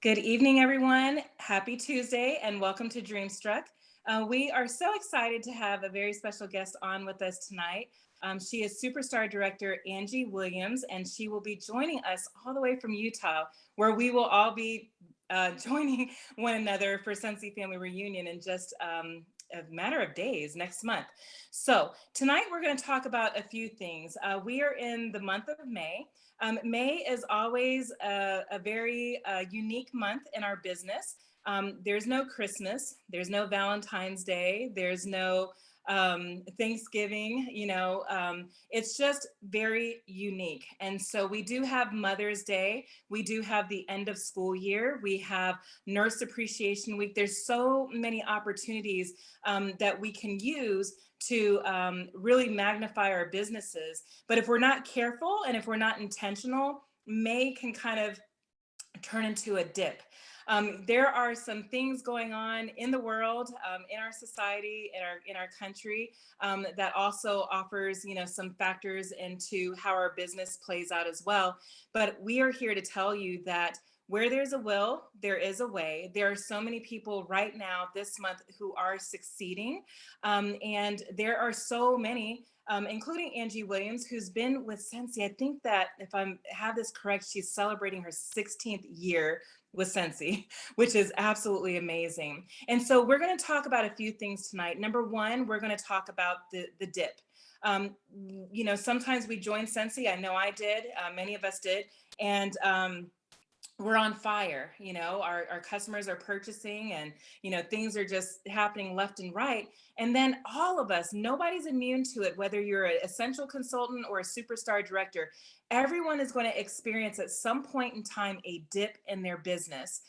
Good evening, everyone. Happy Tuesday and welcome to Dreamstruck. We are so excited to have a very special guest on with us tonight. She is Superstar Director Angie Williams, and she will be joining us all the way from Utah, where we will all be joining one another for Scentsy Family Reunion in just a matter of days next month. So, tonight we're going to talk about a few things. We are in the month of May. May is always a very unique month in our business. There's no Christmas, there's no Valentine's Day, there's no Thanksgiving, it's just very unique. And so we do have Mother's Day, we do have the end of school year, we have Nurse Appreciation Week. There's so many opportunities that we can use to really magnify our businesses. But if we're not careful and if we're not intentional, May can kind of turn into a dip. There are some things going on in the world, in our society, in our country, that also offers, some factors into how our business plays out as well. But we are here to tell you that where there's a will, there is a way. There are so many people right now this month who are succeeding. And there are so many, including Angie Williams, who's been with Scentsy. I think that if I have this correct, she's celebrating her 16th year with Scentsy, which is absolutely amazing. And so we're going to talk about a few things tonight. Number one, we're going to talk about the dip. Sometimes we join Scentsy. I know I did. Many of us did. And we're on fire, our customers are purchasing and, things are just happening left and right. And then all of us, nobody's immune to it, whether you're an essential consultant or a superstar director, everyone is going to experience at some point in time a dip in their business.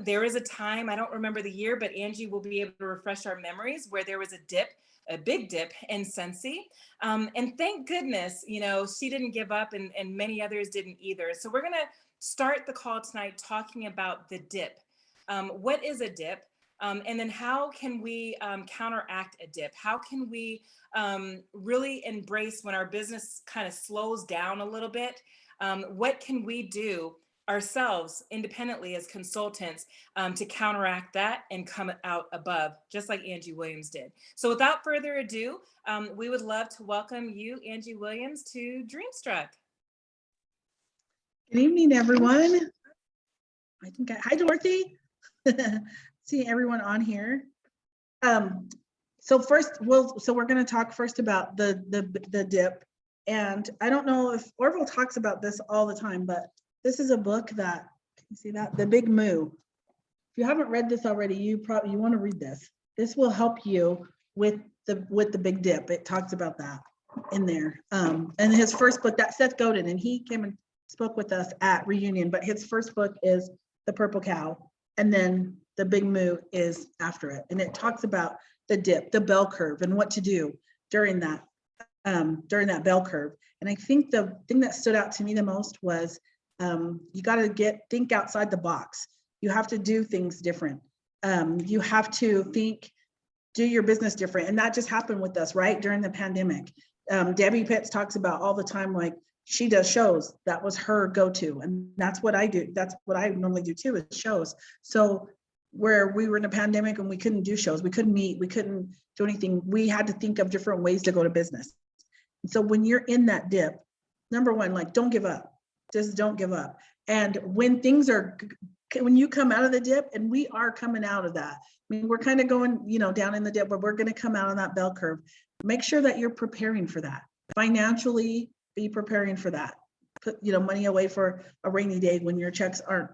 There is a time, I don't remember the year, but Angie will be able to refresh our memories where there was a big dip in Scentsy. And thank goodness, she didn't give up and many others didn't either. So we're going to start the call tonight talking about the dip. What is a dip? And then how can we counteract a dip? How can we really embrace when our business kind of slows down a little bit? What can we do ourselves independently as consultants to counteract that and come out above, just like Angie Williams did? So without further ado, we would love to welcome you, Angie Williams, to Dreamstruck. Good evening, everyone. Hi, Dorothy. See everyone on here. So we're going to talk first about the dip. And I don't know if Orville talks about this all the time, but this is a book that, you see that? The Big Moo. If you haven't read this already, you want to read this. This will help you with the big dip. It talks about that in there. And his first book, that Seth Godin, and he came and spoke with us at Reunion, but his first book is The Purple Cow, and then The Big Moo is after it. And it talks about the dip, the bell curve, and what to do during that bell curve. And I think the thing that stood out to me the most was you got to think outside the box. You have to do things different. You have to do your business different. And that just happened with us, right? During the pandemic. Debbie Pitts talks about all the time, like, she does shows. That was her go-to. And that's what I do. That's what I normally do too, is shows. So where we were in a pandemic and we couldn't do shows, we couldn't meet, we couldn't do anything, we had to think of different ways to go to business. And so when you're in that dip, number one, like, don't give up. Just don't give up. And when you come out of the dip, and we are coming out of that, I mean, we're kind of going, down in the dip, but we're going to come out on that bell curve. Make sure that you're preparing for that. Financially, be preparing for that. Put money away for a rainy day when your checks aren't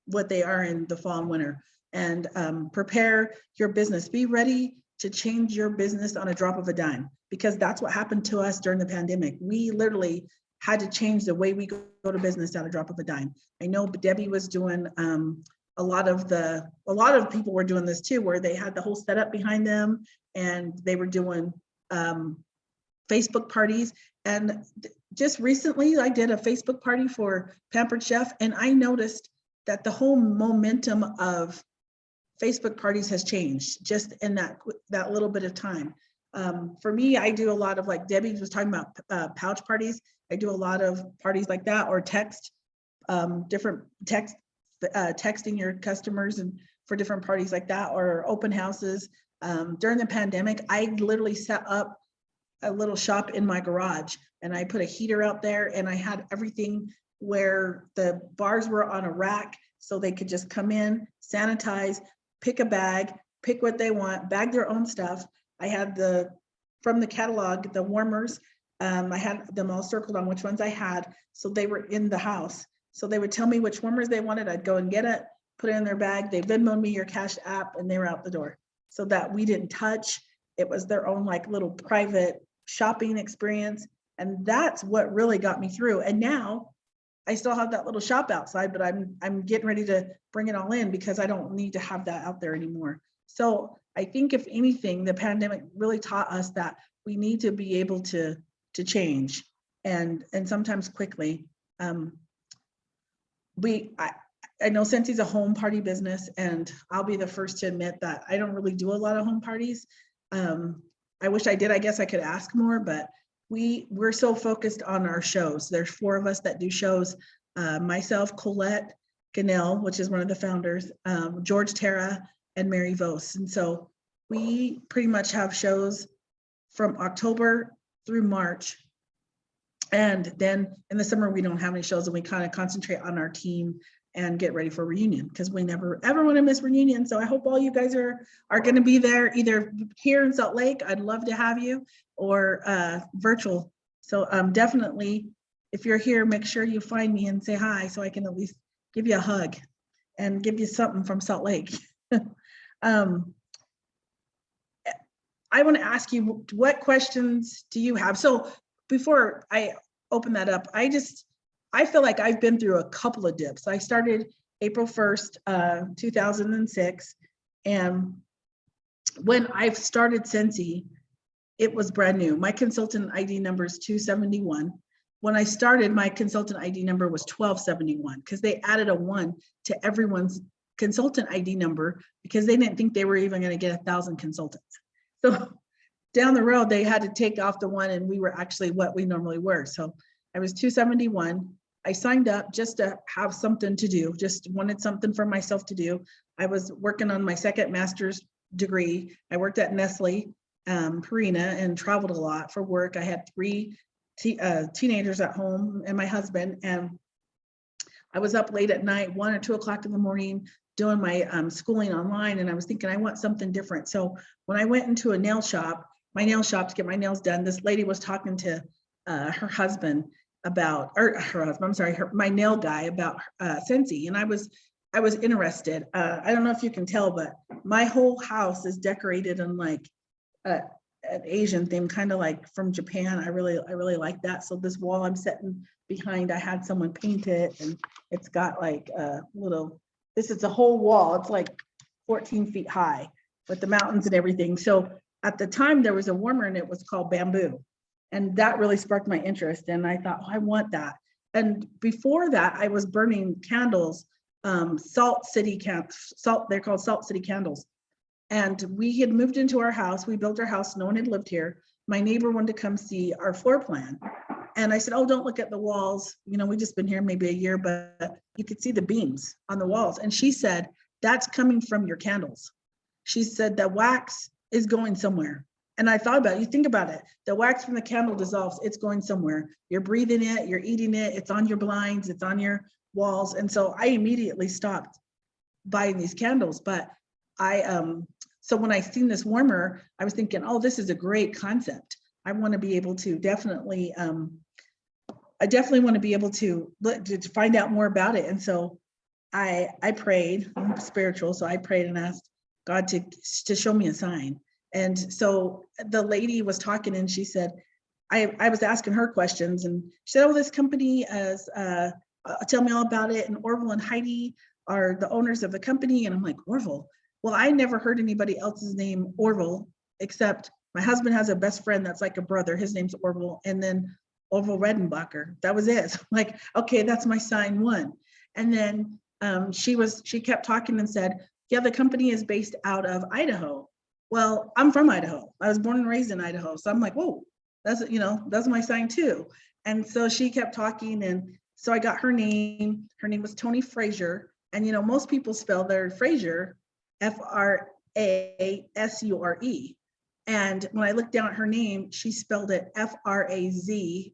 what they are in the fall and winter. And prepare your business. Be ready to change your business on a drop of a dime, because that's what happened to us during the pandemic. We literally had to change the way we go to business at a drop of a dime. I know Debbie was doing a lot of people were doing this too, where they had the whole setup behind them and they were doing Facebook parties. And just recently I did a Facebook party for Pampered Chef, and I noticed that the whole momentum of Facebook parties has changed just in that little bit of time. For me, I do a lot of, like Debbie was talking about, pouch parties. I do a lot of parties like that, or different text texting your customers and for different parties like that, or open houses. During the pandemic, I literally set up a little shop in my garage, and I put a heater out there, and I had everything where the bars were on a rack, so they could just come in, sanitize, pick a bag, pick what they want, bag their own stuff. I had from the catalog, the warmers, I had them all circled on which ones I had, so they were in the house. So they would tell me which warmers they wanted, I'd go and get it, put it in their bag, they Venmoed me your Cash App, and they were out the door. So that we didn't touch, it was their own like little private shopping experience. And that's what really got me through. And now I still have that little shop outside, but I'm getting ready to bring it all in because I don't need to have that out there anymore. So I think if anything, the pandemic really taught us that we need to be able to change, and sometimes quickly. I know Scentsy's a home party business, and I'll be the first to admit that I don't really do a lot of home parties. I wish I did. I guess I could ask more, but we're so focused on our shows. There's 4 of us that do shows. Myself, Colette Ganell, which is one of the founders, George Terra, and Mary Vos. And so we pretty much have shows from October through March. And then in the summer, we don't have any shows, and we kind of concentrate on our team and get ready for reunion, because we never ever want to miss reunion. So I hope all you guys are going to be there, either here in Salt Lake, I'd love to have you, or virtual. So definitely, if you're here, make sure you find me and say hi, so I can at least give you a hug and give you something from Salt Lake. I want to ask you, what questions do you have? So before I open that up, I feel like I've been through a couple of dips. I started April 1st, 2006. And when I started Scentsy, it was brand new. My consultant ID number is 271. When I started, my consultant ID number was 1271, because they added a 1 to everyone's consultant ID number because they didn't think they were even going to get 1,000 consultants. So down the road, they had to take off the 1, and we were actually what we normally were. So I was 271. I signed up just to have something to do, just wanted something for myself to do. I was working on my second master's degree. I worked at Nestle, Purina, and traveled a lot for work. I had 3 teenagers at home and my husband, and I was up late at night, 1 or 2 o'clock in the morning, doing my schooling online. And I was thinking, I want something different. So when I went into a nail shop, my nail shop, to get my nails done, this lady was talking to her husband about, or her husband, I'm sorry, my nail guy about Scentsy. And I was interested. I don't know if you can tell, but my whole house is decorated in like an Asian theme, kind of like from Japan. I really like that. So this wall I'm sitting behind, I had someone paint it, and it's got like a little, this is a whole wall. It's like 14 feet high with the mountains and everything. So at the time there was a warmer, and it was called Bamboo. And that really sparked my interest. And I thought, oh, I want that. And before that, I was burning candles, they're called Salt City candles. And we had moved into our house. We built our house. No one had lived here. My neighbor wanted to come see our floor plan. And I said, oh, don't look at the walls. You know, we just been here maybe a year, but you could see the beams on the walls. And she said, that's coming from your candles. She said, the wax is going somewhere. And I thought about it. You think about it. The wax from the candle dissolves. It's going somewhere. You're breathing it. You're eating it. It's on your blinds. It's on your walls. And so I immediately stopped buying these candles. But so when I seen this warmer, I was thinking, oh, this is a great concept. I want to be able to definitely, I definitely want to be able to find out more about it. And so I prayed. I'm spiritual, so I prayed and asked God to show me a sign. And so the lady was talking, and she said, I was asking her questions, and she said, oh, this company is, tell me all about it. And Orville and Heidi are the owners of the company. And I'm like, Orville? Well, I never heard anybody else's name Orville, except my husband has a best friend that's like a brother. His name's Orville. And then Orville Redenbacher. That was it. So I'm like, okay, that's my sign 1. And then she kept talking and said, yeah, the company is based out of Idaho. Well, I'm from Idaho. I was born and raised in Idaho. So I'm like, whoa, that's my sign too. And so she kept talking. And so I got her name. Her name was Tony Frazier. And, most people spell their Fraser, Frasure. And when I looked down at her name, she spelled it Frazier.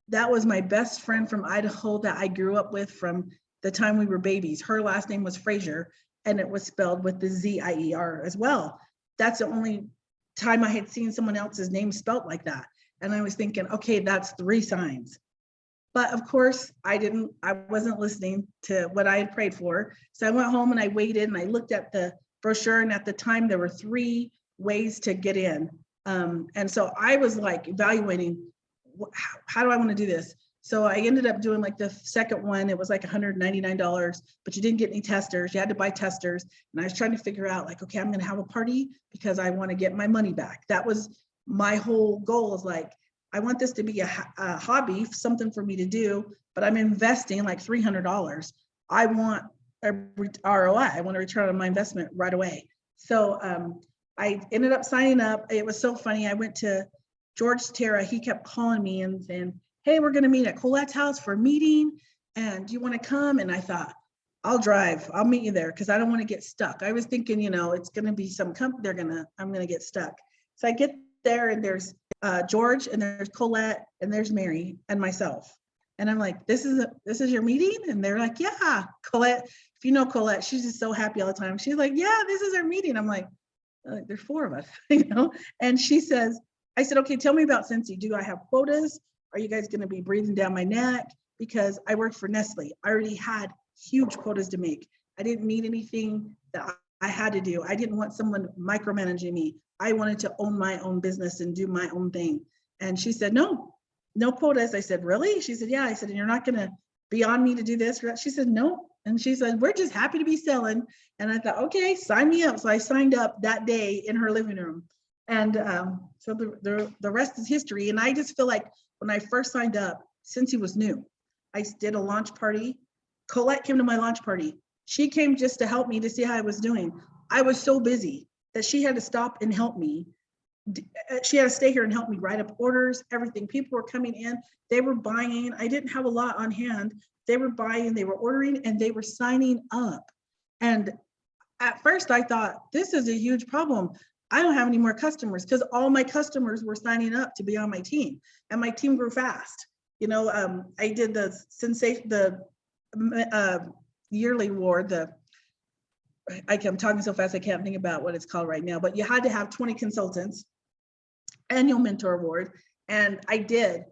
That was my best friend from Idaho that I grew up with from the time we were babies. Her last name was Fraser, and it was spelled with the Zier as well. That's the only time I had seen someone else's name spelled like that. And I was thinking, okay, that's 3 signs. But of course, I wasn't listening to what I had prayed for. So I went home and I waited and I looked at the brochure. And at the time, there were 3 ways to get in. And so I was like evaluating, how do I want to do this? So I ended up doing like the second one. It was like $199, but you didn't get any testers. You had to buy testers. And I was trying to figure out like, okay, I'm going to have a party because I want to get my money back. That was my whole goal, is like, I want this to be a hobby, something for me to do, but I'm investing like $300. I want a ROI. I want to return on my investment right away. So I ended up signing up. It was so funny. I went to George Terra. He kept calling me and saying, hey, we're going to meet at Colette's house for a meeting. And do you want to come? And I thought, I'll drive. I'll meet you there because I don't want to get stuck. I was thinking, it's going to be some company. I'm going to get stuck. So I get there and there's George and there's Colette and there's Mary and myself. And I'm like, this is your meeting? And they're like, yeah, Colette. If you know Colette, she's just so happy all the time. She's like, yeah, this is our meeting. I'm like, there's 4 of us, And she says, I said, okay, tell me about Scentsy. Do I have quotas? Are you guys going to be breathing down my neck? Because I worked for Nestle. I already had huge quotas to make. I didn't need anything that I had to do. I didn't want someone micromanaging me. I wanted to own my own business and do my own thing. And she said, no quotas. I said, really? She said, yeah. I said, and you're not going to be on me to do this? She said, no. And she said, we're just happy to be selling. And I thought, okay, sign me up. So I signed up that day in her living room. And so the rest is history. And I just feel like when I first signed up, Scentsy was new. I did a launch party. Colette came to my launch party. She came just to help me to see how I was doing. I was so busy that she had to stop and help me. She had to stay here and help me write up orders, everything. People were coming in, they were buying. I didn't have a lot on hand. They were buying, they were ordering, and they were signing up. And at first I thought, this is a huge problem. I don't have any more customers, because all my customers were signing up to be on my team, and my team grew fast. I did the yearly award, I'm talking so fast I can't think about what it's called right now, but you had to have 20 consultants, annual mentor award, and I did.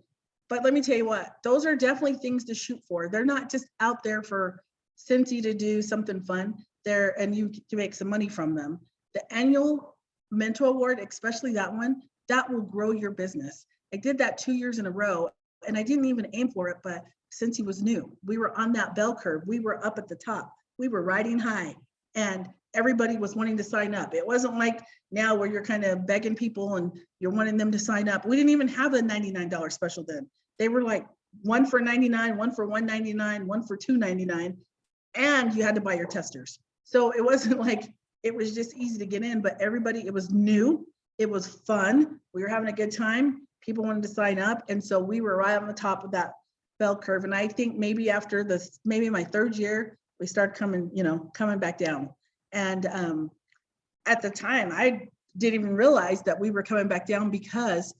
But let me tell you what, those are definitely things to shoot for. They're not just out there for Scentsy to do something fun there and you to make some money from them. The annual mentor award, especially that one, that will grow your business. I did that 2 years in a row, and I didn't even aim for it, but Scentsy was new. We were on that bell curve. We were up at the top. We were riding high. And everybody was wanting to sign up. It wasn't like now where you're kind of begging people and you're wanting them to sign up. We didn't even have a $99 special then. They were like 1 for $99, 1 for $199, 1 for $299, and you had to buy your testers. So it wasn't like it was just easy to get in, but everybody, it was new. It was fun. We were having a good time. People wanted to sign up. And so we were right on the top of that bell curve. And I think maybe after this, maybe my 3rd year, we started coming back down. And at the time, I didn't even realize that we were coming back down, because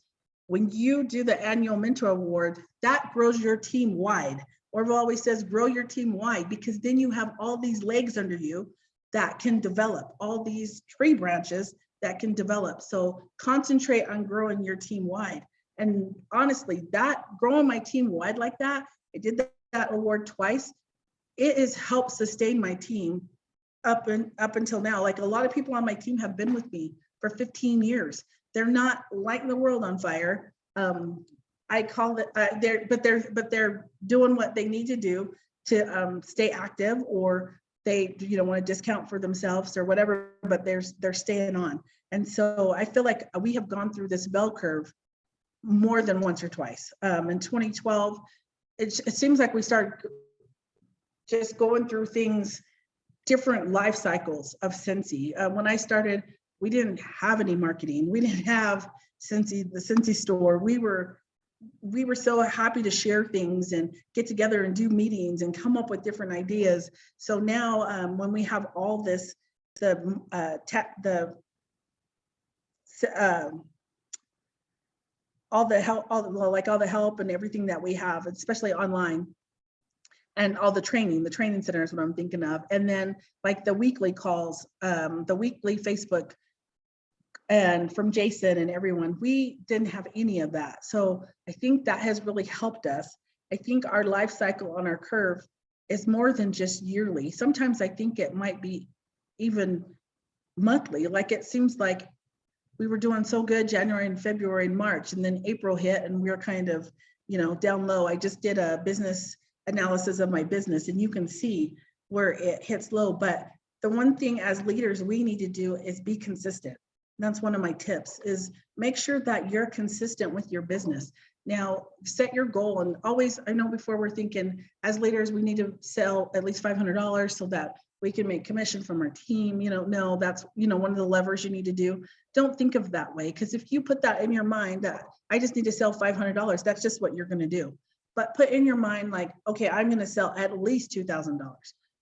when you do the annual mentor award, that grows your team wide. Orville always says, grow your team wide, because then you have all these legs under you that can develop, all these tree branches that can develop. So concentrate on growing your team wide. And honestly, that growing my team wide like that, I did that award twice. It has helped sustain my team up until now. Like, a lot of people on my team have been with me for 15 years. They're not lighting the world on fire. I call it, they're doing what they need to do to stay active, or they want to discount for themselves or whatever, but they're staying on. And so I feel like we have gone through this bell curve more than once or twice. In 2012, it seems like we started just going through things, different life cycles of Scentsy. When I started, we didn't have any marketing. We didn't have Scentsy, the Scentsy store. We were we were so happy to share things and get together and do meetings and come up with different ideas. So now when we have all this, the all the help, all the help and everything that we have, especially online, and all the training center is what I'm thinking of. And then like the weekly calls, the weekly Facebook, and from Jason and everyone, we didn't have any of that. So I think that has really helped us. I think our life cycle on our curve is more than just yearly. Sometimes I think it might be even monthly. Like it seems like we were doing so good January and February and March, and then April hit and we were kind of, down low. I just did a business analysis of my business and you can see where it hits low. But the one thing as leaders we need to do is be consistent. That's one of my tips, is make sure that you're consistent with your business. Now, set your goal, and always, I know before we're thinking as leaders, we need to sell at least $500 so that we can make commission from our team. No, that's, one of the levers you need to do. Don't think of that way, because if you put that in your mind that I just need to sell $500, that's just what you're going to do. But put in your mind like, okay, I'm going to sell at least $2,000,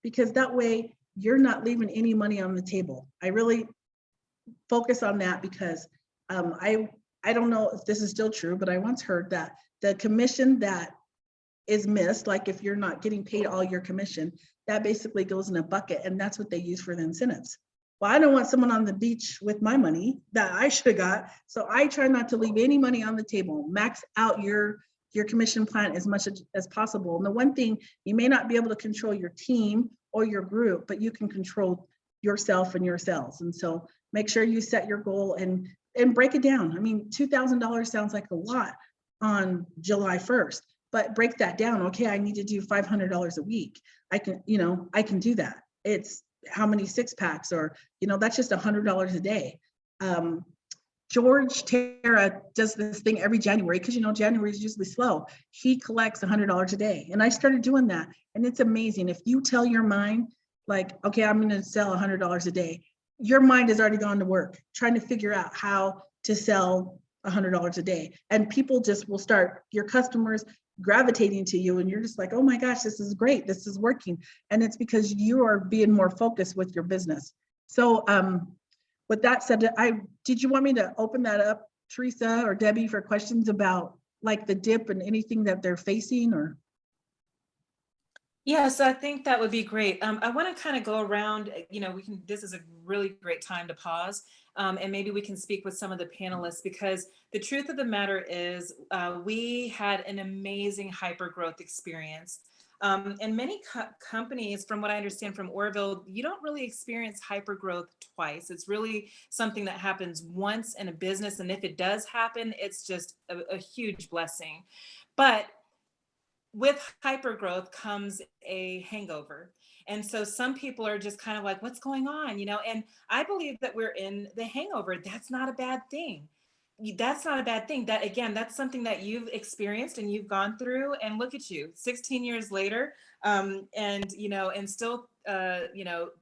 because that way you're not leaving any money on the table. I really focus on that because I don't know if this is still true, but I once heard that the commission that is missed, like if you're not getting paid all your commission, that basically goes in a bucket, and that's what they use for the incentives. Well, I don't want someone on the beach with my money that I should have got, so I try not to leave any money on the table. Max out your commission plan as much as possible. And the one thing, you may not be able to control your team or your group, but you can control yourself and your sales. And so make sure you set your goal and break it down. I mean, $2,000 sounds like a lot on July 1st, but break that down. Okay, I need to do $500 a week. I can do that. It's how many 6-packs, or, that's just $100 a day. George Terra does this thing every January, because January is usually slow. He collects $100 a day, and I started doing that, and it's amazing. If you tell your mind like, okay, I'm going to sell $100 a day, your mind has already gone to work trying to figure out how to sell $100 a day, and people just will start, your customers gravitating to you, and you're just like, oh my gosh, this is great, this is working. And it's because you are being more focused with your business. So with that said, did you want me to open that up, Teresa or Debbie, for questions about like the dip and anything that they're facing? Or Yeah, so I think that would be great. I want to kind of go around, this is a really great time to pause, and maybe we can speak with some of the panelists, because the truth of the matter is we had an amazing hyper growth experience. And many companies, from what I understand from Orville, you don't really experience hyper growth twice. It's really something that happens once in a business. And if it does happen, it's just a huge blessing. But with hyper growth comes a hangover. And so some people are just kind of like, what's going on? And I believe that we're in the hangover. That's not a bad thing. That's not a bad thing. That, again, that's something that you've experienced and you've gone through. And look at you, 16 years later, and still,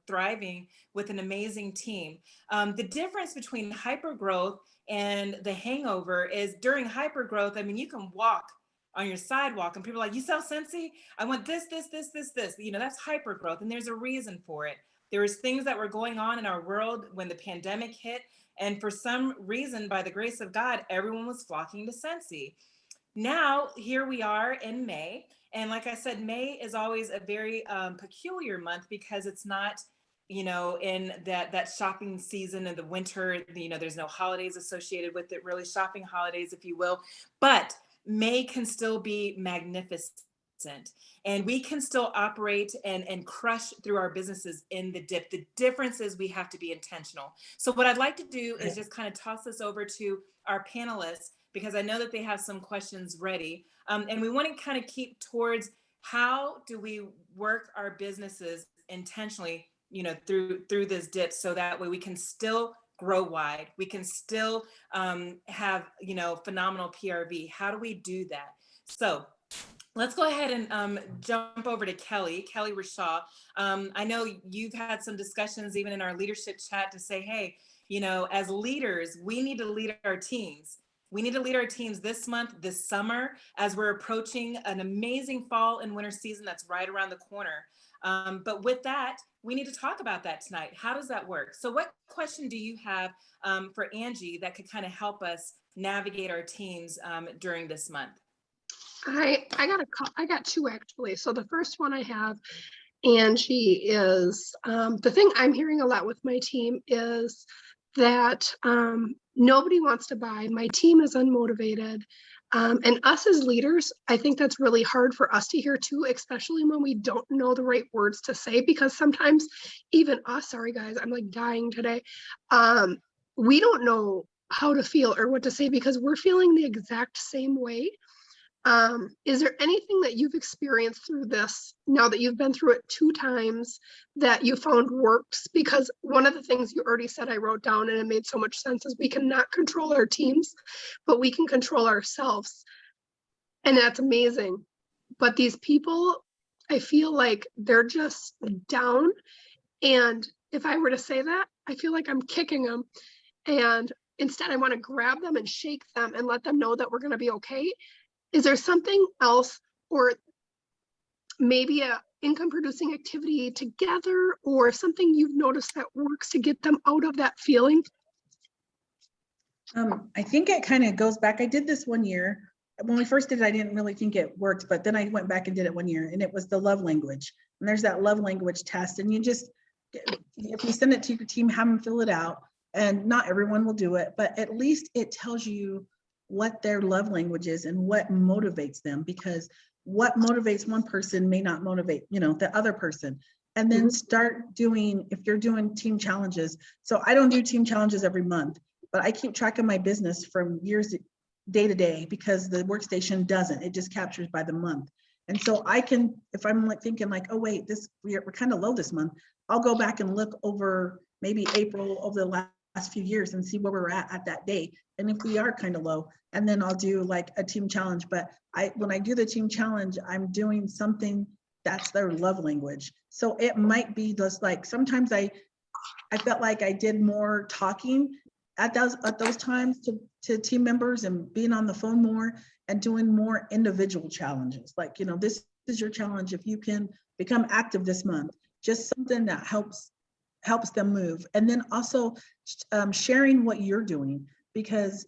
thriving with an amazing team. The difference between hyper growth and the hangover is, during hyper growth, I mean, you can walk on your sidewalk and people are like, you sell Scentsy? I want this. That's hyper growth. And there's a reason for it. There was things that were going on in our world when the pandemic hit. And for some reason, by the grace of God, everyone was flocking to Scentsy. Now, here we are in May. And like I said, May is always a very peculiar month, because it's not, in that shopping season in the winter. There's no holidays associated with it, really, shopping holidays, if you will. But May can still be magnificent, and we can still operate and crush through our businesses in the dip. The difference is we have to be intentional. So what I'd like to do is just kind of toss this over to our panelists, because I know that they have some questions ready. And we want to kind of keep towards, how do we work our businesses intentionally, through this dip, so that way we can still grow wide. We can still have, phenomenal PRV. How do we do that? So let's go ahead and jump over to Kelly Rashaw. I know you've had some discussions even in our leadership chat to say, hey, as leaders, we need to lead our teams. We need to lead our teams this month, this summer, as we're approaching an amazing fall and winter season that's right around the corner. But with that, we need to talk about that tonight. How does that work? So what question do you have for Angie that could kind of help us navigate our teams during this month? I got two actually. So the first one I have, Angie, is the thing I'm hearing a lot with my team is that nobody wants to buy. My team is unmotivated. And us as leaders, I think that's really hard for us to hear too, especially when we don't know the right words to say, because sometimes even us, sorry guys, I'm like dying today. We don't know how to feel or what to say because we're feeling the exact same way. Is there anything that you've experienced through this, now that you've been through it 2 times, that you found works? Because one of the things you already said I wrote down and it made so much sense is we cannot control our teams, but we can control ourselves. And that's amazing. But these people, I feel like they're just down. And if I were to say that, I feel like I'm kicking them. And instead, I want to grab them and shake them and let them know that we're going to be okay. Is there something else, or maybe a income producing activity together, or something you've noticed that works to get them out of that feeling? I think it kind of goes back. I did this one year. When we first did it, I didn't really think it worked, but then I went back and did it one year, and it was the love language. And there's that love language test, and you just, if you send it to your team, have them fill it out, and not everyone will do it, but at least it tells you what their love language is and what motivates them, because what motivates one person may not motivate, the other person. And then start doing, if you're doing team challenges. So I don't do team challenges every month, but I keep track of my business from years, day to day, because the workstation doesn't, it just captures by the month. And so I can, if I'm like thinking like, oh wait, we're kind of low this month, I'll go back and look over maybe April over the last few years and see where we're at that day. And if we are kind of low, and then I'll do like a team challenge. But when I do the team challenge, I'm doing something that's their love language. So it might be just like, sometimes I felt like I did more talking at those times to team members, and being on the phone more and doing more individual challenges. Like, this is your challenge. If you can become active this month, just something that helps them move. And then also sharing what you're doing, because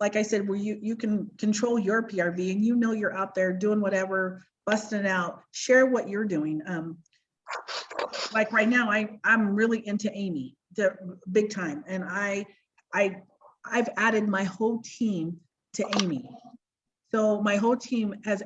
like I said, where you can control your PRV, and you're out there doing whatever, busting it out, share what you're doing. Like right now, I'm really into Amy, the big time. And I've added my whole team to Amy. So my whole team I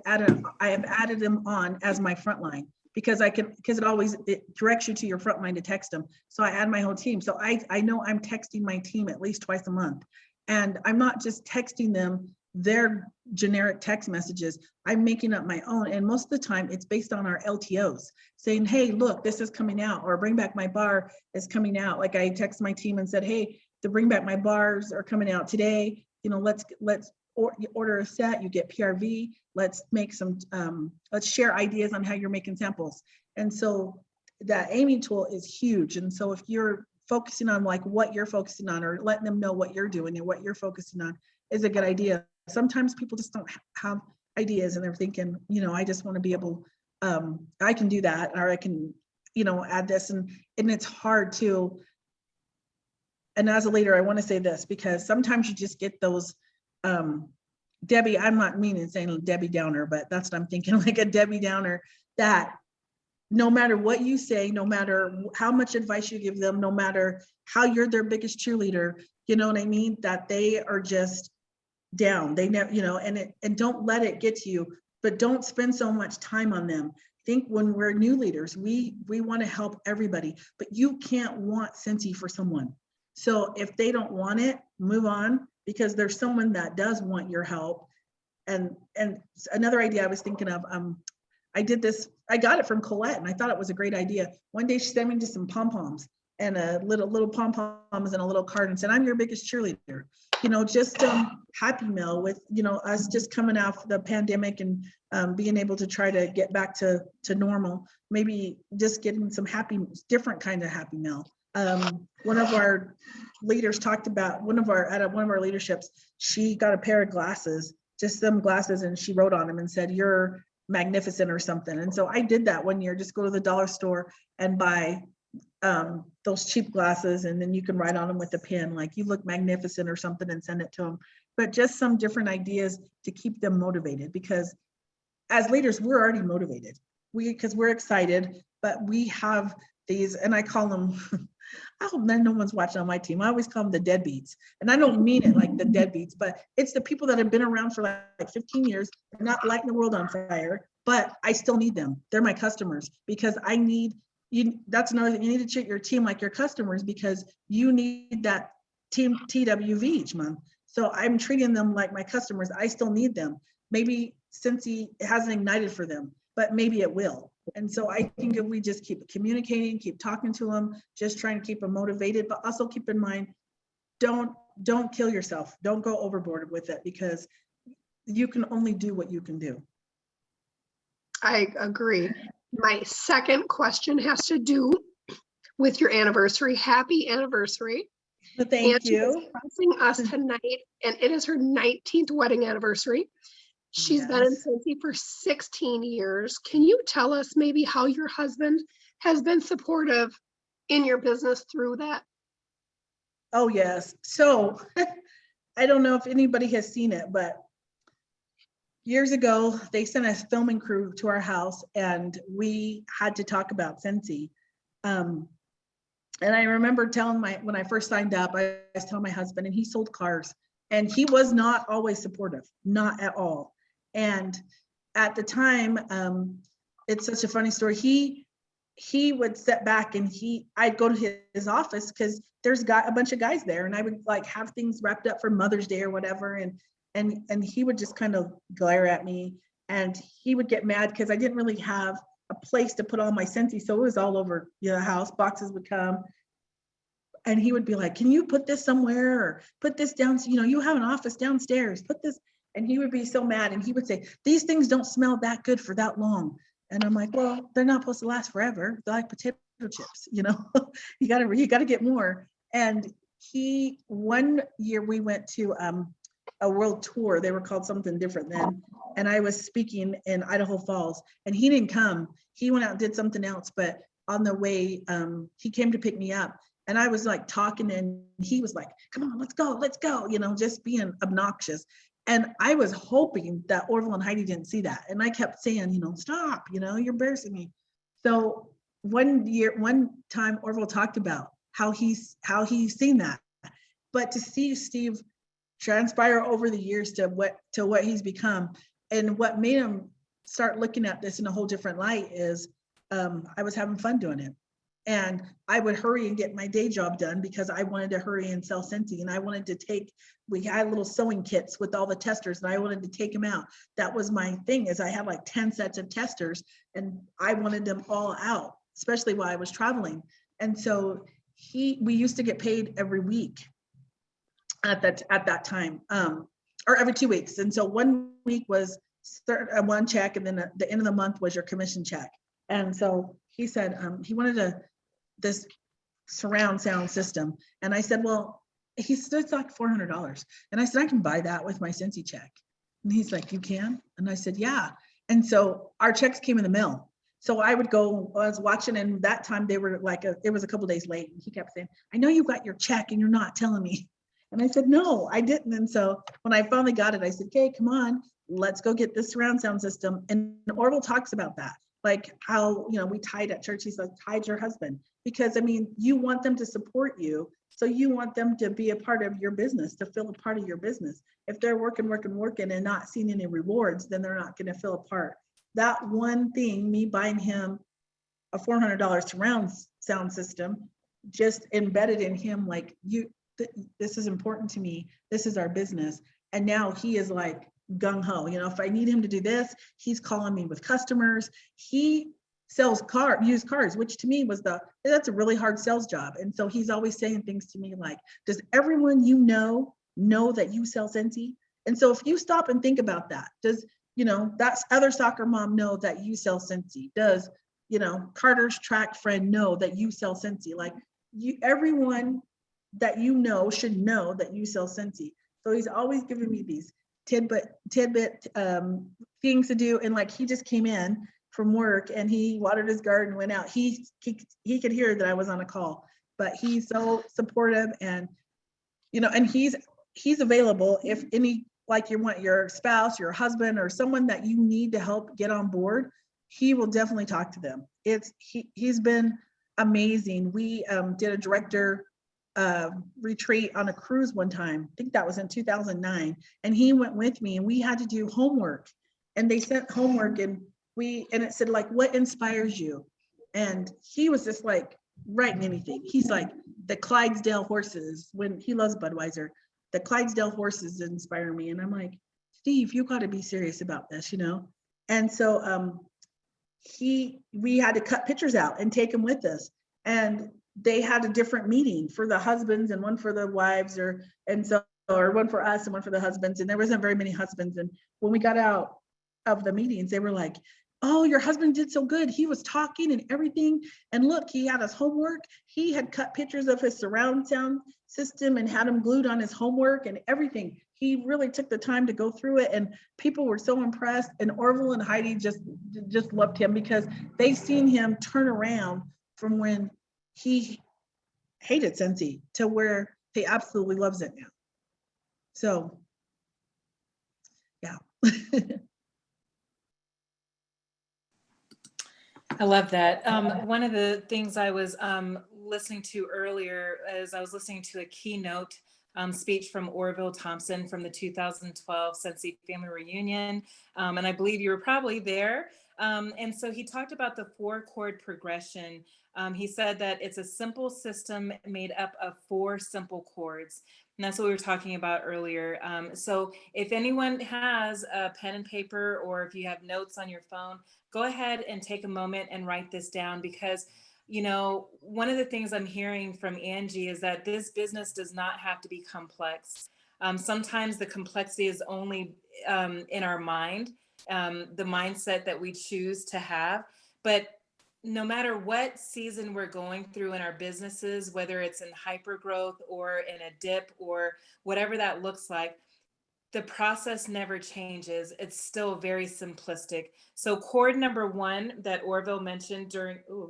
have added them on as my frontline, because it directs you to your frontline to text them. So I add my whole team. So I know I'm texting my team at least twice a month. And I'm not just texting them their generic text messages. I'm making up my own. And most of the time it's based on our LTOs, saying, hey, look, this is coming out, or Bring Back My Bar is coming out. Like I text my team and said, hey, the Bring Back My Bars are coming out today. Let's order a set, you get PRV. Let's make some, let's share ideas on how you're making samples. And so that Amy tool is huge. And so if you're focusing on like what you're focusing on, or letting them know what you're doing and what you're focusing on, is a good idea. Sometimes people just don't have ideas, and they're thinking, I just want to be able, I can do that, or I can, add this, and it's hard to. And as a leader, I want to say this, because sometimes you just get those, Debbie, I'm not meaning saying Debbie Downer, but that's what I'm thinking, like a Debbie Downer, that no matter what you say, no matter how much advice you give them, no matter how you're their biggest cheerleader, you know what I mean? That they are just down. They never, and don't let it get to you, but don't spend so much time on them. Think when we're new leaders, we want to help everybody, but you can't want Scentsy for someone. So if they don't want it, move on, because there's someone that does want your help. And another idea I was thinking of, I did this, I got it from Colette, and I thought it was a great idea. One day she sent me just some pom-poms and a little pom-poms and a little card, and said, I'm your biggest cheerleader. Just Happy Meal with, us just coming out the pandemic and being able to try to get back to normal. Maybe just getting some different kind of Happy Meal. One of our leaders talked about at one of our leaderships, she got a pair of glasses, just some glasses, and she wrote on them and said, "You're magnificent" or something. And so I did that one year, just go to the dollar store and buy those cheap glasses, and then you can write on them with a pen, like "You look magnificent" or something, and send it to them. But just some different ideas to keep them motivated, because as leaders, we're already motivated. Because we're excited, but we have these, and I call them, I hope no one's watching on my team. I always call them the deadbeats. And I don't mean it like the deadbeats, but it's the people that have been around for like 15 years, they're not lighting the world on fire, but I still need them. They're my customers, because I need you. That's another thing. You need to treat your team like your customers, because you need that team TWV each month. So I'm treating them like my customers. I still need them. Maybe Scentsy hasn't ignited for them, but maybe it will. And so I think if we just keep communicating, keep talking to them, just trying to keep them motivated, but also keep in mind, don't kill yourself. Don't go overboard with it, because you can only do what you can do. I agree. My second question has to do with your anniversary. Happy anniversary. Well, thank you. Is blessing us tonight, and it is her 19th wedding anniversary. She's been in Scentsy for 16 years. Can you tell us maybe how your husband has been supportive in your business through that? Oh, yes. So I don't know if anybody has seen it, but years ago, they sent a filming crew to our house, and we had to talk about Scentsy. And I remember when I first signed up, I was telling my husband, and he sold cars, and he was not always supportive, not at all. And at the time, it's such a funny story. He would sit back, and I'd go to his office, because there's a bunch of guys there, and I would like have things wrapped up for Mother's Day or whatever. And he would just kind of glare at me, and he would get mad because I didn't really have a place to put all my Scentsy. So it was all over the house. Boxes would come, and he would be like, "Can you put this somewhere, or put this down? So, you have an office downstairs, put this." And he would be so mad, and he would say, "These things don't smell that good for that long." And I'm like, "Well, they're not supposed to last forever. They're like potato chips, you gotta get more." And one year we went to a world tour. They were called something different then. And I was speaking in Idaho Falls, and he didn't come. He went out and did something else, but on the way, he came to pick me up. And I was like talking, and he was like, "Come on, let's go," just being obnoxious. And I was hoping that Orville and Heidi didn't see that. And I kept saying, "Stop, you're embarrassing me." So one time Orville talked about how he's seen that. But to see Steve transpire over the years to what he's become, and what made him start looking at this in a whole different light is I was having fun doing it. And I would hurry and get my day job done, because I wanted to hurry and sell Scentsy. And I wanted to we had little sewing kits with all the testers, and I wanted to take them out. That was my thing, is I had like 10 sets of testers, and I wanted them all out, especially while I was traveling. And so we used to get paid every week at that time, or every 2 weeks. And so 1 week was one check, and then at the end of the month was your commission check. And so he said he wanted this surround sound system. And I said, well, he said, it's like $400. And I said, I can buy that with my Scentsy check. And he's like, you can? And I said, yeah. And so our checks came in the mail. So I was watching, and that time they were like, it was a couple days late. And he kept saying, "I know you got your check and you're not telling me." And I said, "No, I didn't." And so when I finally got it, I said, "Okay, come on, let's go get this surround sound system." And Orville talks about that, like how, we tied at church. He's like, "Tied your husband," because you want them to support you. So you want them to be a part of your business, to feel a part of your business. If they're working and not seeing any rewards, then they're not going to feel a part. That one thing, me buying him a $400 surround sound system, just embedded in him, like, this is important to me. This is our business. And now he is like gung-ho. If I need him to do this, he's calling me with customers. He sells used cars, which to me that's a really hard sales job. And so he's always saying things to me like, "Does everyone know that you sell Scentsy?" And so if you stop and think about that, does that other soccer mom know that you sell Scentsy? Does Carter's track friend know that you sell Scentsy? Like, everyone that you know should know that you sell Scentsy. So he's always giving me these tidbit things to do. And like, he just came in from work and he watered his garden, went out. He could hear that I was on a call, but he's so supportive, and and he's available if any, like, you want your spouse, your husband, or someone that you need to help get on board. He will definitely talk to them. He's been amazing. We did a director retreat on a cruise one time. I think that was in 2009, and he went with me, and we had to do homework, and they sent homework, and it said, like, what inspires you? And he was just like writing anything. He's like, the Clydesdale horses, when he loves Budweiser, the Clydesdale horses inspire me. And I'm like, Steve, you got to be serious about this, And so we had to cut pictures out and take them with us. And they had a different meeting for the husbands and one for the wives, or one for us and one for the husbands. And there wasn't very many husbands. And when we got out of the meetings, they were like, oh, your husband did so good. He was talking and everything. And look, he had his homework. He had cut pictures of his surround sound system and had them glued on his homework and everything. He really took the time to go through it, and people were so impressed. And Orville and Heidi just loved him, because they've seen him turn around from when he hated Scentsy to where he absolutely loves it now. So, yeah. I love that. One of the things I was listening to earlier, as I was listening to a keynote speech from Orville Thompson from the 2012 Scentsy Family Reunion, and I believe you were probably there. And so he talked about the 4-chord progression. He said that it's a simple system made up of 4 simple chords. And that's what we were talking about earlier. So if anyone has a pen and paper, or if you have notes on your phone, go ahead and take a moment and write this down, because one of the things I'm hearing from Angie is that this business does not have to be complex. Sometimes the complexity is only in our mind, the mindset that we choose to have. But no matter what season we're going through in our businesses, whether it's in hyper growth or in a dip or whatever that looks like, the process never changes. It's still very simplistic. So chord number 1 that Orville mentioned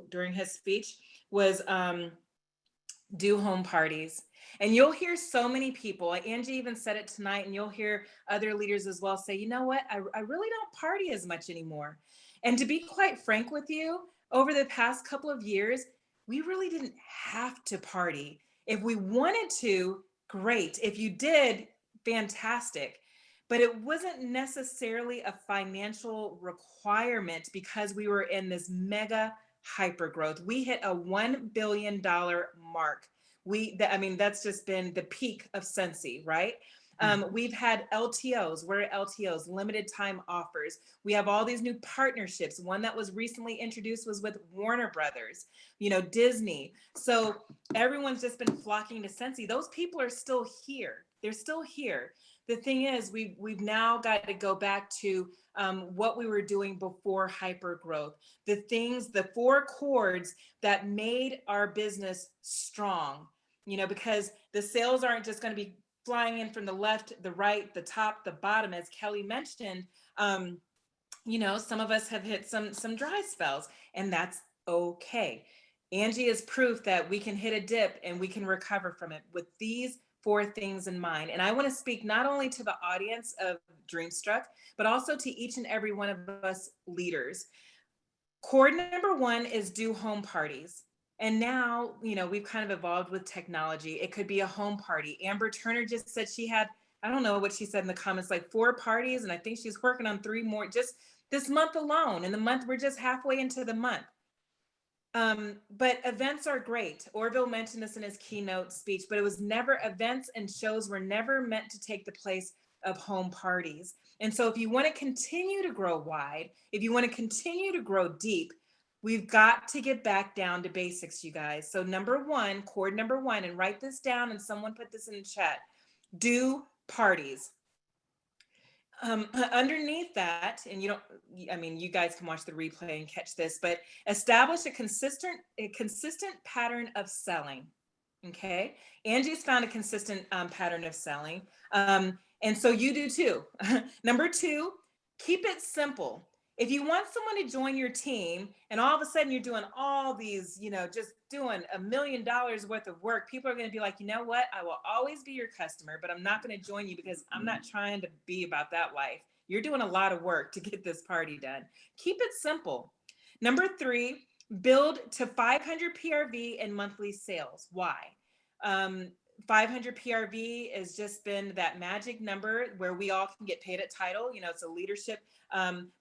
during his speech was do home parties. And you'll hear so many people, Angie even said it tonight, and you'll hear other leaders as well say, you know what, I really don't party as much anymore. And to be quite frank with you, over the past couple of years, we really didn't have to party. If we wanted to, great. If you did, fantastic. But it wasn't necessarily a financial requirement, because we were in this mega hyper growth. We hit a $1 billion mark. That's just been the peak of Scentsy, right? We've had LTOs. We're at LTOs, limited time offers. We have all these new partnerships. One that was recently introduced was with Warner Brothers, Disney. So everyone's just been flocking to Scentsy. Those people are still here. They're still here. The thing is, we've now got to go back to what we were doing before hyper growth. The 4 chords that made our business strong, because the sales aren't just going to be flying in from the left, the right, the top, the bottom, as Kelly mentioned. Some of us have hit some dry spells, and that's okay. Angie is proof that we can hit a dip and we can recover from it with these 4 things in mind. And I want to speak not only to the audience of Dreamstruck, but also to each and every one of us leaders. Chord number 1 is do home parties. And now, we've kind of evolved with technology. It could be a home party. Amber Turner just said she had, I don't know what she said in the comments, like 4 parties. And I think she's working on 3 more just this month alone. In the month, we're just halfway into the month. But events are great. Orville mentioned this in his keynote speech, but events and shows were never meant to take the place of home parties. And so if you want to continue to grow wide, if you want to continue to grow deep, we've got to get back down to basics, you guys. So chord number 1, and write this down, and someone put this in the chat, do parties. Underneath that, and you don't, I mean, you guys can watch the replay and catch this, but establish a consistent pattern of selling. Okay. Angie's found a consistent pattern of selling. And so you do too. Number two, keep it simple. If you want someone to join your team and all of a sudden you're doing all these, just doing $1 million worth of work, people are going to be like, you know what? I will always be your customer, but I'm not going to join you because I'm not trying to be about that life. You're doing a lot of work to get this party done. Keep it simple. Number three, build to 500 PRV and monthly sales. Why? Um, 500 PRV has just been that magic number where we all can get paid at title. It's a leadership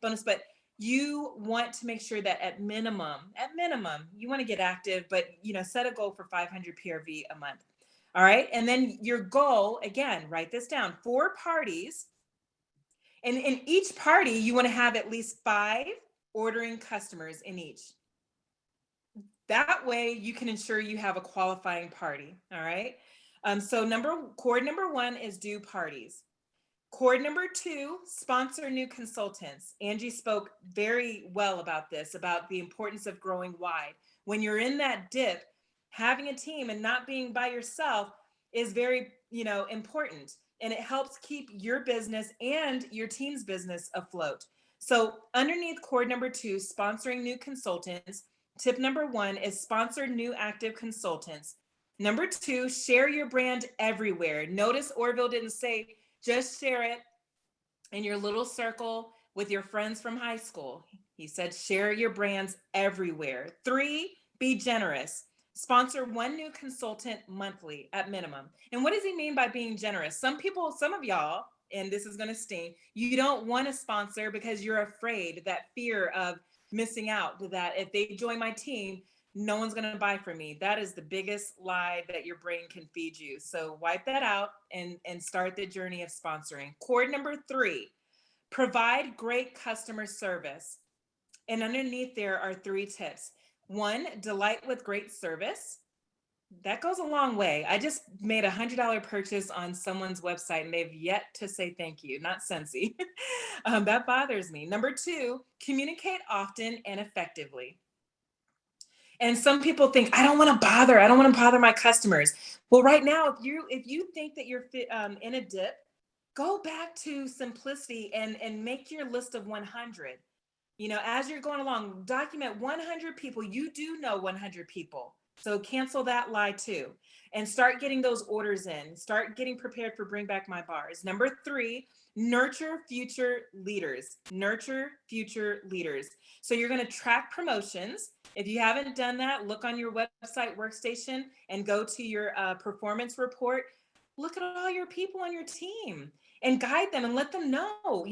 bonus, but you want to make sure that at minimum, you want to get active, but set a goal for 500 PRV a month. All right. And then your goal, again, write this down, 4 parties. And in each party, you want to have at least 5 ordering customers in each. That way you can ensure you have a qualifying party. All right. So cord number 1 is do parties. Cord number 2, sponsor new consultants. Angie spoke very well about this, about the importance of growing wide. When you're in that dip, having a team and not being by yourself is very, important. And it helps keep your business and your team's business afloat. So underneath cord number 2, sponsoring new consultants, tip number 1 is sponsor new active consultants. Number 2, share your brand everywhere. Notice Orville didn't say, just share it in your little circle with your friends from high school. He said, share your brands everywhere. 3, be generous. Sponsor 1 new consultant monthly at minimum. And what does he mean by being generous? Some of y'all, and this is going to sting, you don't want to sponsor because you're afraid, that fear of missing out, that if they join my team, no one's going to buy from me. That is the biggest lie that your brain can feed you. So wipe that out and start the journey of sponsoring. Cord number 3, provide great customer service. And underneath there are 3 tips. 1, delight with great service. That goes a long way. I just made a $100 purchase on someone's website and they've yet to say thank you, not Scentsy. That bothers me. Number 2, communicate often and effectively. And some people think, I don't want to bother my customers. Well, right now, if you think that you're in a dip, go back to simplicity and make your list of 100. As you're going along, document 100 people. You do know 100 people. So cancel that lie too. And start getting those orders in. Start getting prepared for Bring Back My Bars. Number 3, nurture future leaders. Nurture future leaders. So you're going to track promotions. If you haven't done that, look on your website workstation and go to your performance report. Look at all your people on your team and guide them and let them know,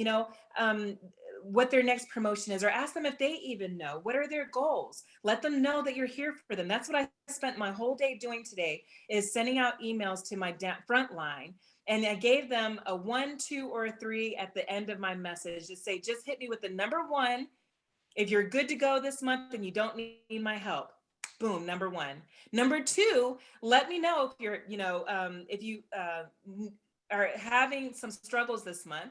what their next promotion is, or ask them if they even know. What are their goals? Let them know that you're here for them. That's what I spent my whole day doing today, is sending out emails to my front line. And I gave them a 1, 2, or a 3 at the end of my message to say, just hit me with the number 1. If you're good to go this month and you don't need my help, boom, number 1. Number 2, let me know if you're, if you are having some struggles this month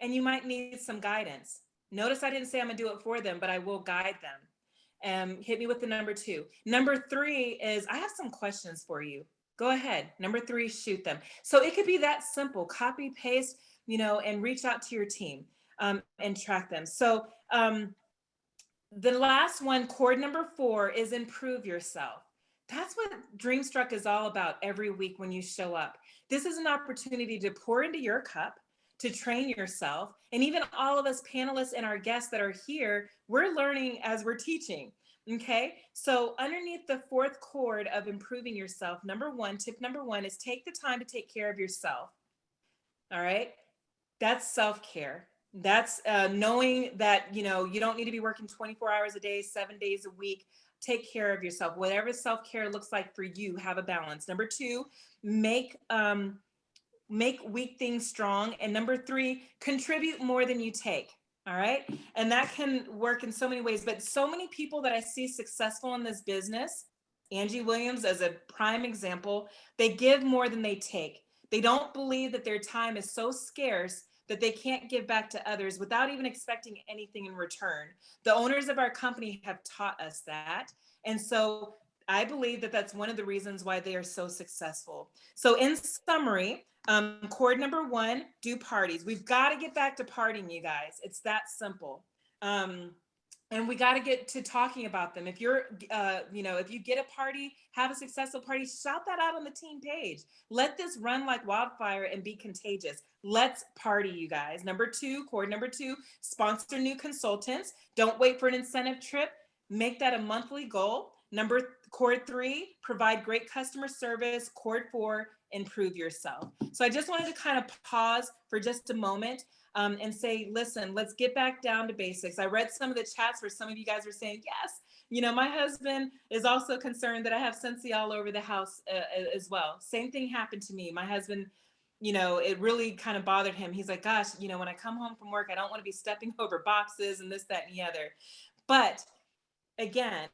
and you might need some guidance. Notice I didn't say I'm gonna do it for them, but I will guide them. Hit me with the number 2. Number 3 is, I have some questions for you. Go ahead. Number 3, shoot them. So it could be that simple. Copy, paste, and reach out to your team and track them. So the last one, cord number 4, is improve yourself. That's what Dreamstruck is all about every week when you show up. This is an opportunity to pour into your cup, to train yourself. And even all of us panelists and our guests that are here, we're learning as we're teaching. Okay. So underneath the 4th cord of improving yourself, tip number 1 is take the time to take care of yourself. All right. That's self-care. That's knowing that, you don't need to be working 24 hours a day, 7 days a week. Take care of yourself. Whatever self-care looks like for you, have a balance. Number 2, make weak things strong. And number 3, contribute more than you take. All right. And that can work in so many ways, but so many people that I see successful in this business, Angie Williams as a prime example, they give more than they take. They don't believe that their time is so scarce that they can't give back to others without even expecting anything in return. The owners of our company have taught us that. And so I believe that that's one of the reasons why they are so successful. So in summary, cord number one, do parties. We've got to get back to partying, you guys. It's that simple. And we got to get to talking about them. If you're, if you get a party, have a successful party, shout that out on the team page. Let this run like wildfire and be contagious. Let's party, you guys. Cord number two, sponsor new consultants. Don't wait for an incentive trip. Make that a monthly goal. Cord three, provide great customer service. Cord four, improve yourself. So I just wanted to kind of pause for just a moment and say, listen, let's get back down to basics. I read some of the chats where some of you guys were saying, yes, my husband is also concerned that I have Scentsy all over the house as well. Same thing happened to me. My husband, it really kind of bothered him. He's like, gosh, when I come home from work, I don't want to be stepping over boxes and this, that, and the other. But again,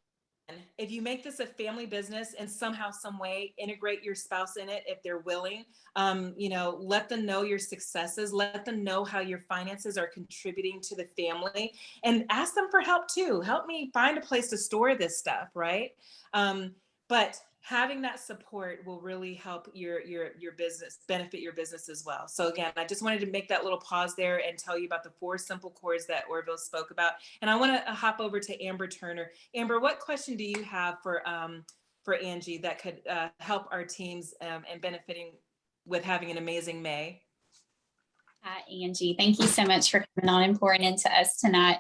if you make this a family business and somehow, some way, integrate your spouse in it, if they're willing, let them know your successes, let them know how your finances are contributing to the family, and ask them for help too. Help me find a place to store this stuff, right? But having that support will really help your business, benefit your business as well. So again, I just wanted to make that little pause there and tell you about the 4 simple cords that Orville spoke about. And I want to hop over to Amber Turner. Amber, what question do you have for Angie that could help our teams and benefiting with having an amazing May? Hi, Angie. Thank you so much for coming on and pouring into us tonight.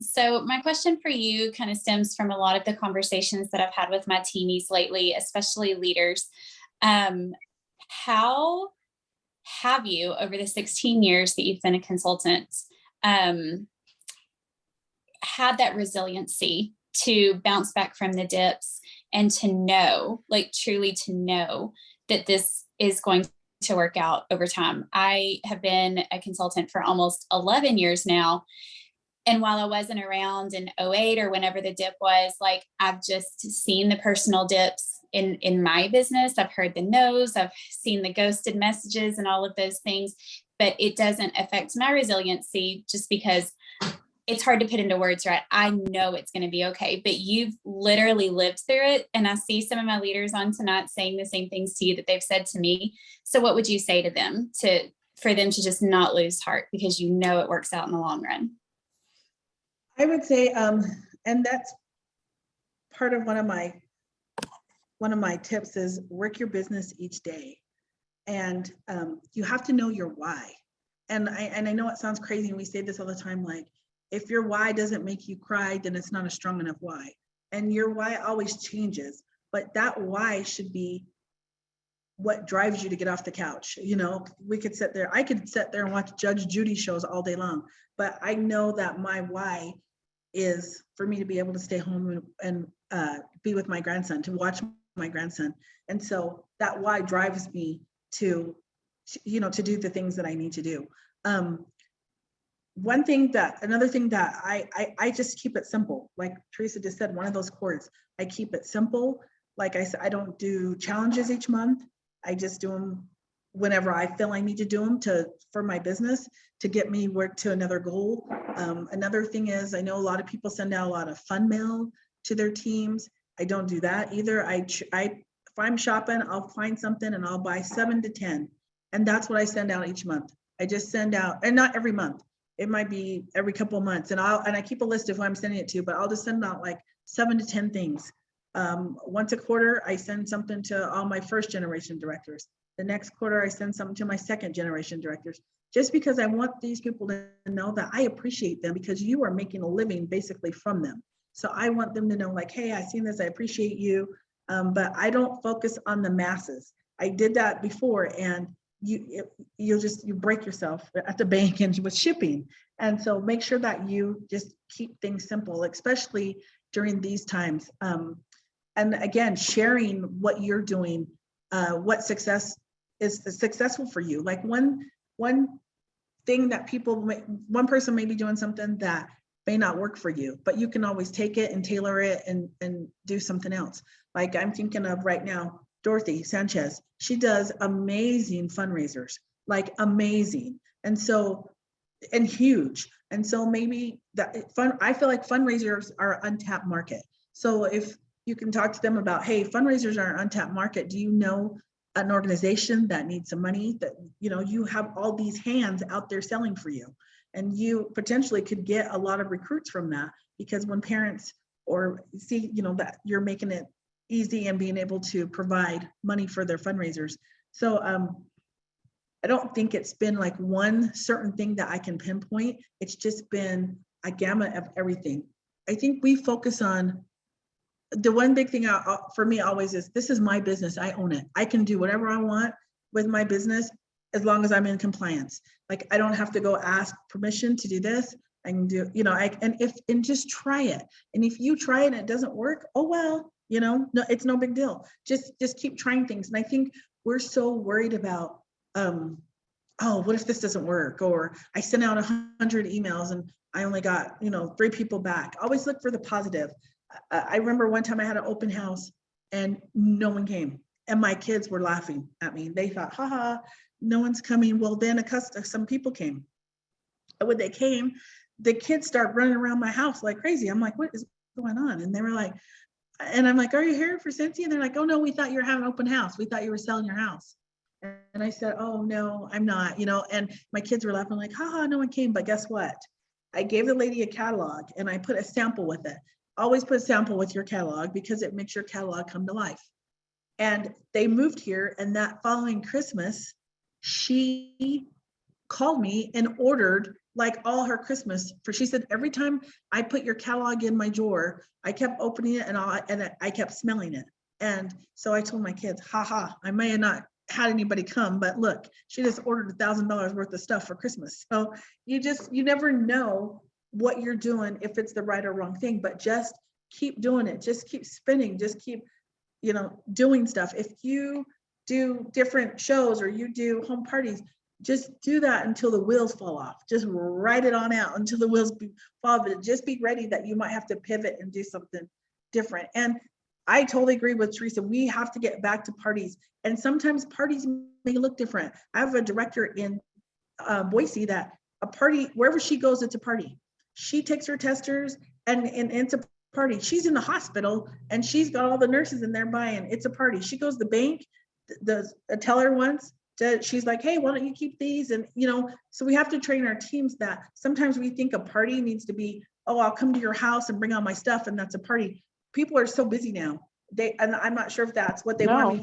So my question for you kind of stems from a lot of the conversations that I've had with my teamies lately, especially leaders. How have you, over the 16 years that you've been a consultant, had that resiliency to bounce back from the dips and to know, like truly to know that this is going to work out over time? I have been a consultant for almost 11 years now. And while I wasn't around in 2008 or whenever the dip was, like, I've just seen the personal dips in my business. I've heard the no's, I've seen the ghosted messages and all of those things, but it doesn't affect my resiliency just because it's hard to put into words, right? I know it's going to be okay, but you've literally lived through it. And I see some of my leaders on tonight saying the same things to you that they've said to me. So what would you say to them for them to just not lose heart, because you know it works out in the long run? I would say, and that's part of one of my tips is work your business each day. And you have to know your why. And I know it sounds crazy, and we say this all the time, like, if your why doesn't make you cry, then it's not a strong enough why. And your why always changes, but that why should be what drives you to get off the couch. I could sit there and watch Judge Judy shows all day long, but I know that my why is for me to be able to stay home and be with my grandson, to watch my grandson. And so that why drives me to do the things that I need to do. Another thing that I just keep it simple. Like Teresa just said, one of those cords, I keep it simple. Like I said, I don't do challenges each month. I just do them whenever I feel I need to do them for my business to get me work to another goal. Another thing is, I know a lot of people send out a lot of fun mail to their teams. I don't do that either. If I'm shopping, I'll find something and I'll buy 7 to 10. And that's what I send out each month. I just send out, and not every month. It might be every couple of months, and I keep a list of who I'm sending it to, but I'll just send out like 7 to 10 things. Once a quarter, I send something to all my first generation directors. The next quarter, I send something to my second generation directors, just because I want these people to know that I appreciate them, because you are making a living basically from them. So I want them to know, like, hey, I seen this, I appreciate you, but I don't focus on the masses. I did that before, and you break yourself at the bank and with shipping. And so make sure that you just keep things simple, especially during these times. And again, sharing what you're doing, what success is successful for you. Like one thing that one person may be doing something that may not work for you, but you can always take it and tailor it and do something else. Like I'm thinking of right now, Dorothy Sanchez, she does amazing fundraisers, like amazing. And so, and huge. And so maybe I feel like fundraisers are untapped market. So if you can talk to them about, hey, fundraisers are an untapped market. Do you know an organization that needs some money, that, you know, you have all these hands out there selling for you, and you potentially could get a lot of recruits from that, because when parents or see, you know, that you're making it easy and being able to provide money for their fundraisers. So I don't think it's been like one certain thing that I can pinpoint. It's just been a gamut of everything. I think we focus on the one big thing for me always is, this is my business. I own it. I can do whatever I want with my business as long as I'm in compliance. Like, I don't have to go ask permission to do this. I can do, you know, and just try it. And if you try it and it doesn't work, oh, well, you know, no, it's no big deal. Just keep trying things. And I think we're so worried about, oh, what if this doesn't work? Or I sent out 100 emails and I only got, you know, 3 people back. Always look for the positive. I remember one time I had an open house and no one came, and my kids were laughing at me. They thought, haha, no one's coming. Well, then some people came. And when they came, the kids start running around my house like crazy. I'm like, what is going on? And they were like, and I'm like, are you here for Scentsy? And they're like, oh no, we thought you were having an open house. We thought you were selling your house. And I said, oh no, I'm not, you know. And my kids were laughing like, haha, no one came. But guess what? I gave the lady a catalog and I put a sample with it. Always put a sample with your catalog, because it makes your catalog come to life. And they moved here, and that following Christmas, she called me and ordered like all her Christmas she said, every time I put your catalog in my drawer, I kept opening it and I kept smelling it. And so I told my kids, haha, I may have not had anybody come, but look, she just ordered $1,000 worth of stuff for Christmas. So you never know what you're doing, if it's the right or wrong thing, but just keep doing it. Just keep spinning, just keep, you know, doing stuff. If you do different shows or you do home parties, just do that until the wheels fall off. Just write it on out until the wheels fall off. But just be ready that you might have to pivot and do something different. And I totally agree with Teresa. We have to get back to parties, and sometimes parties may look different. I have a director in Boise that a party, wherever she goes, it's a party. She takes her testers and it's a party. She's in the hospital and she's got all the nurses in there buying. It's a party. She goes to the bank, the teller once, she's like, hey, why don't you keep these? And, you know, so we have to train our teams that sometimes we think a party needs to be, oh, I'll come to your house and bring all my stuff, and that's a party. People are so busy now. And I'm not sure if that's what they want.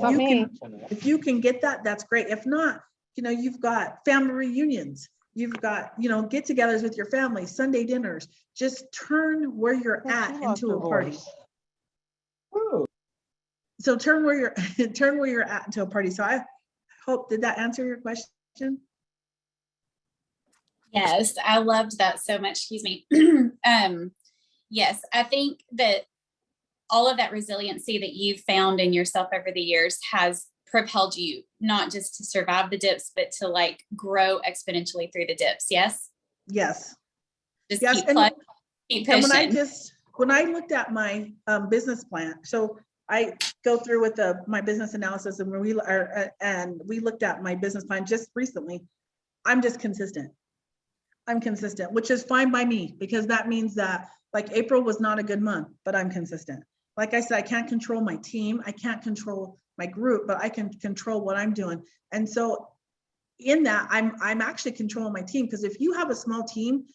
If you can get that, that's great. If not, you know, you've got family reunions. You've got, you know, get-togethers with your family, Sunday dinners. Just turn where you're at into a party. So turn where you're at into a party. So I hope, did that answer your question? Yes, I loved that so much. Excuse me. Yes, I think that all of that resiliency that you've found in yourself over the years has propelled you not just to survive the dips, but to like grow exponentially through the dips. Yes. Yes. Just yes. keep pushing. And when I looked at my business plan, so I go through with my business analysis, and we looked at my business plan just recently. I'm just consistent. I'm consistent, which is fine by me, because that means that, like, April was not a good month, but I'm consistent. Like I said, I can't control my team. I can't control my group, but I can control what I'm doing. And so in that, I'm actually controlling my team, because if you have a small team,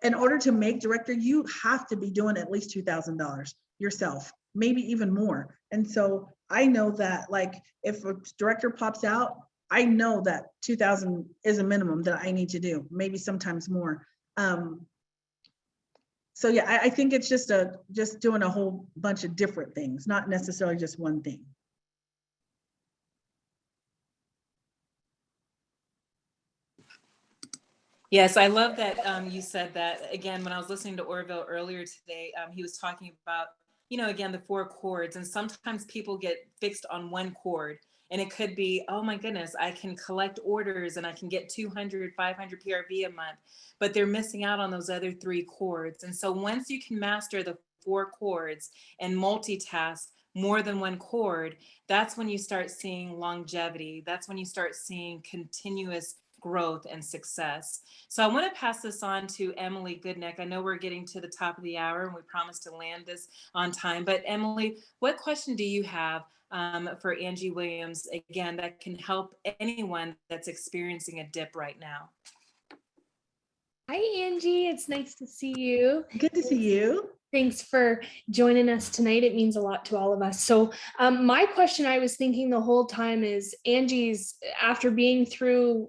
in order to make director, you have to be doing at least $2,000 yourself, maybe even more. And so I know that, like, if a director pops out, I know that 2,000 is a minimum that I need to do, maybe sometimes more. So yeah, I think it's just doing a whole bunch of different things, not necessarily just one thing. Yes, I love that you said that. Again, when I was listening to Orville earlier today, he was talking about, you know, again, the 4 chords. And sometimes people get fixed on one chord. And it could be, oh my goodness, I can collect orders and I can get 200, 500 PRV a month, but they're missing out on those other 3 chords. And so once you can master the 4 chords and multitask more than one chord, that's when you start seeing longevity. That's when you start seeing continuous growth and success. So I want to pass this on to Emily Goodneck. I know we're getting to the top of the hour and we promised to land this on time, but Emily, what question do you have for Angie Williams, again, that can help anyone that's experiencing a dip right now? Hi, Angie. It's nice to see you. Good to see you. Thanks for joining us tonight. It means a lot to all of us. So my question I was thinking the whole time is, Angie's, after being through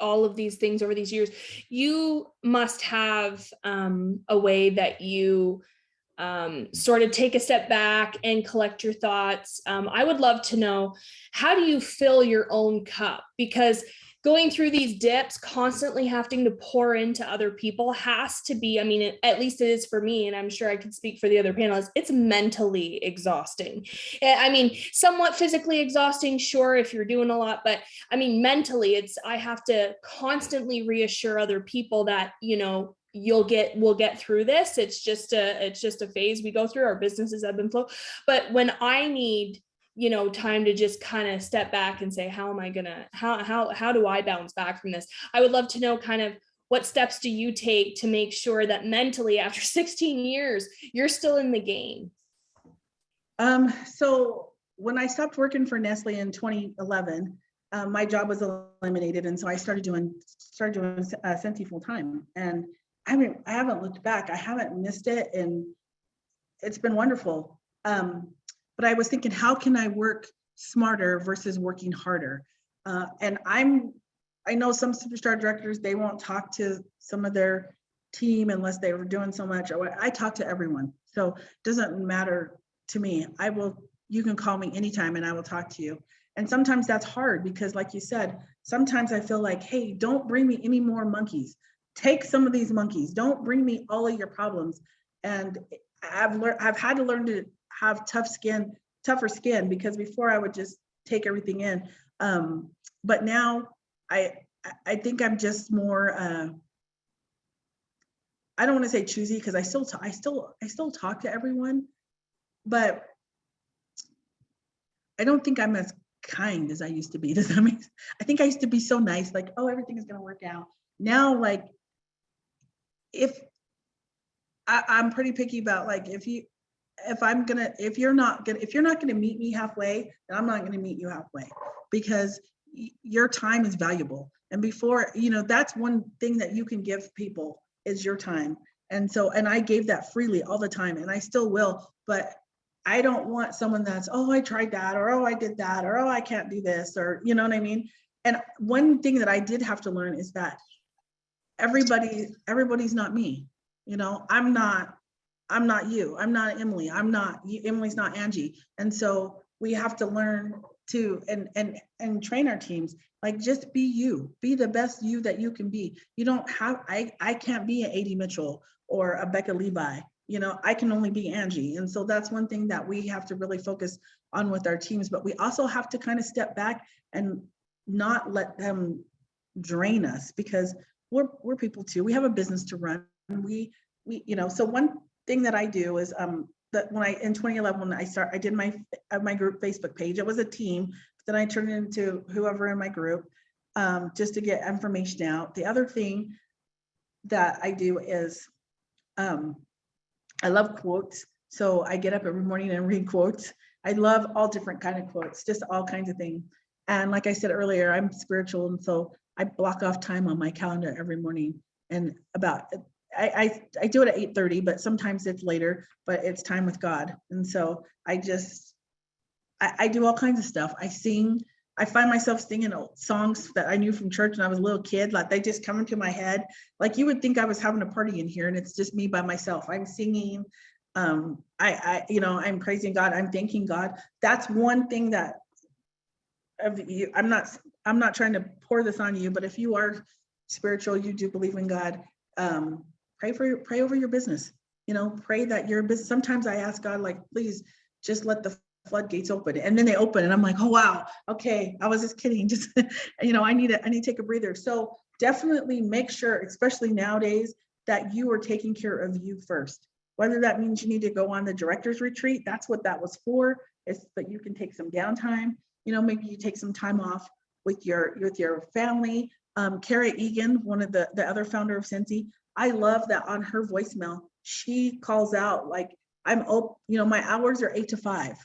all of these things over these years, you must have a way that you sort of take a step back and collect your thoughts. I would love to know, how do you fill your own cup? Because going through these dips, constantly having to pour into other people has to be, I mean, at least it is for me, and I'm sure I can speak for the other panelists, it's mentally exhausting. I mean, somewhat physically exhausting, sure, if you're doing a lot, but I mean, mentally, I have to constantly reassure other people that, you know, we'll get through this. It's just a phase we go through. Our businesses ebb and flow. But when I need, you know, time to just kind of step back and say, how do I bounce back from this? I would love to know kind of what steps do you take to make sure that mentally, after 16 years, you're still in the game? So when I stopped working for Nestle in 2011, my job was eliminated. And so I started doing Scentsy full time. And I haven't looked back. I haven't missed it. And it's been wonderful. But I was thinking, how can I work smarter versus working harder? And I know some superstar directors, they won't talk to some of their team unless they were doing so much. I talk to everyone. So it doesn't matter to me. You can call me anytime and I will talk to you. And sometimes that's hard because, like you said, sometimes I feel like, hey, don't bring me any more monkeys. Take some of these monkeys. Don't bring me all of your problems. And I've had to learn to have tougher skin, because before I would just take everything in. But now I think I'm just more, I don't want to say choosy, because I still talk to everyone, but I don't think I'm as kind as I used to be. Does that make sense? I think I used to be so nice, like, oh, everything is going to work out. Now, like, I'm pretty picky about, like, if you're not gonna meet me halfway, then I'm not gonna meet you halfway, because your time is valuable. And before, you know, that's one thing that you can give people is your time. And I gave that freely all the time, and I still will, but I don't want someone that's, oh, I tried that, or oh, I did that, or oh, I can't do this, or, you know what I mean? And one thing that I did have to learn is that everybody's not me. You know, I'm not you. I'm not Emily. Emily's not Angie. And so we have to learn to and train our teams, like, just be you, be the best you that you can be. You don't have, I can't be an A.D. Mitchell or a Becca Levi, you know, I can only be Angie. And so that's one thing that we have to really focus on with our teams, but we also have to kind of step back and not let them drain us, because we're people too. We have a business to run. We you know, so one thing that I do is that in 2011, when I did my group Facebook page, it was a team, but then I turned it into whoever in my group, just to get information out. The other thing that I do is I love quotes. So I get up every morning and read quotes. I love all different kind of quotes, just all kinds of things. And like I said earlier, I'm spiritual, and so I block off time on my calendar every morning, and I do it at 8:30, but sometimes it's later, but it's time with God. And so I do all kinds of stuff. I sing. I find myself singing songs that I knew from church when I was a little kid. Like, they just come into my head. Like, you would think I was having a party in here, and it's just me by myself. I'm singing. I'm praising God. I'm thanking God. That's one thing that I'm not trying to pour this on you, but if you are spiritual, you do believe in God, pray over your business. You know, pray that your business. Sometimes I ask God, like, please just let the floodgates open, and then they open, and I'm like, oh wow, okay, I was just kidding. Just, you know, I need to take a breather. So definitely make sure, especially nowadays, that you are taking care of you first. Whether that means you need to go on the director's retreat, that's what that was for. Is that you can take some downtime. You know, maybe you take some time off with your family, Kara Egan, one of the other founder of Scentsy, I love that on her voicemail, she calls out like, I'm open, you know, my hours are 8 to 5.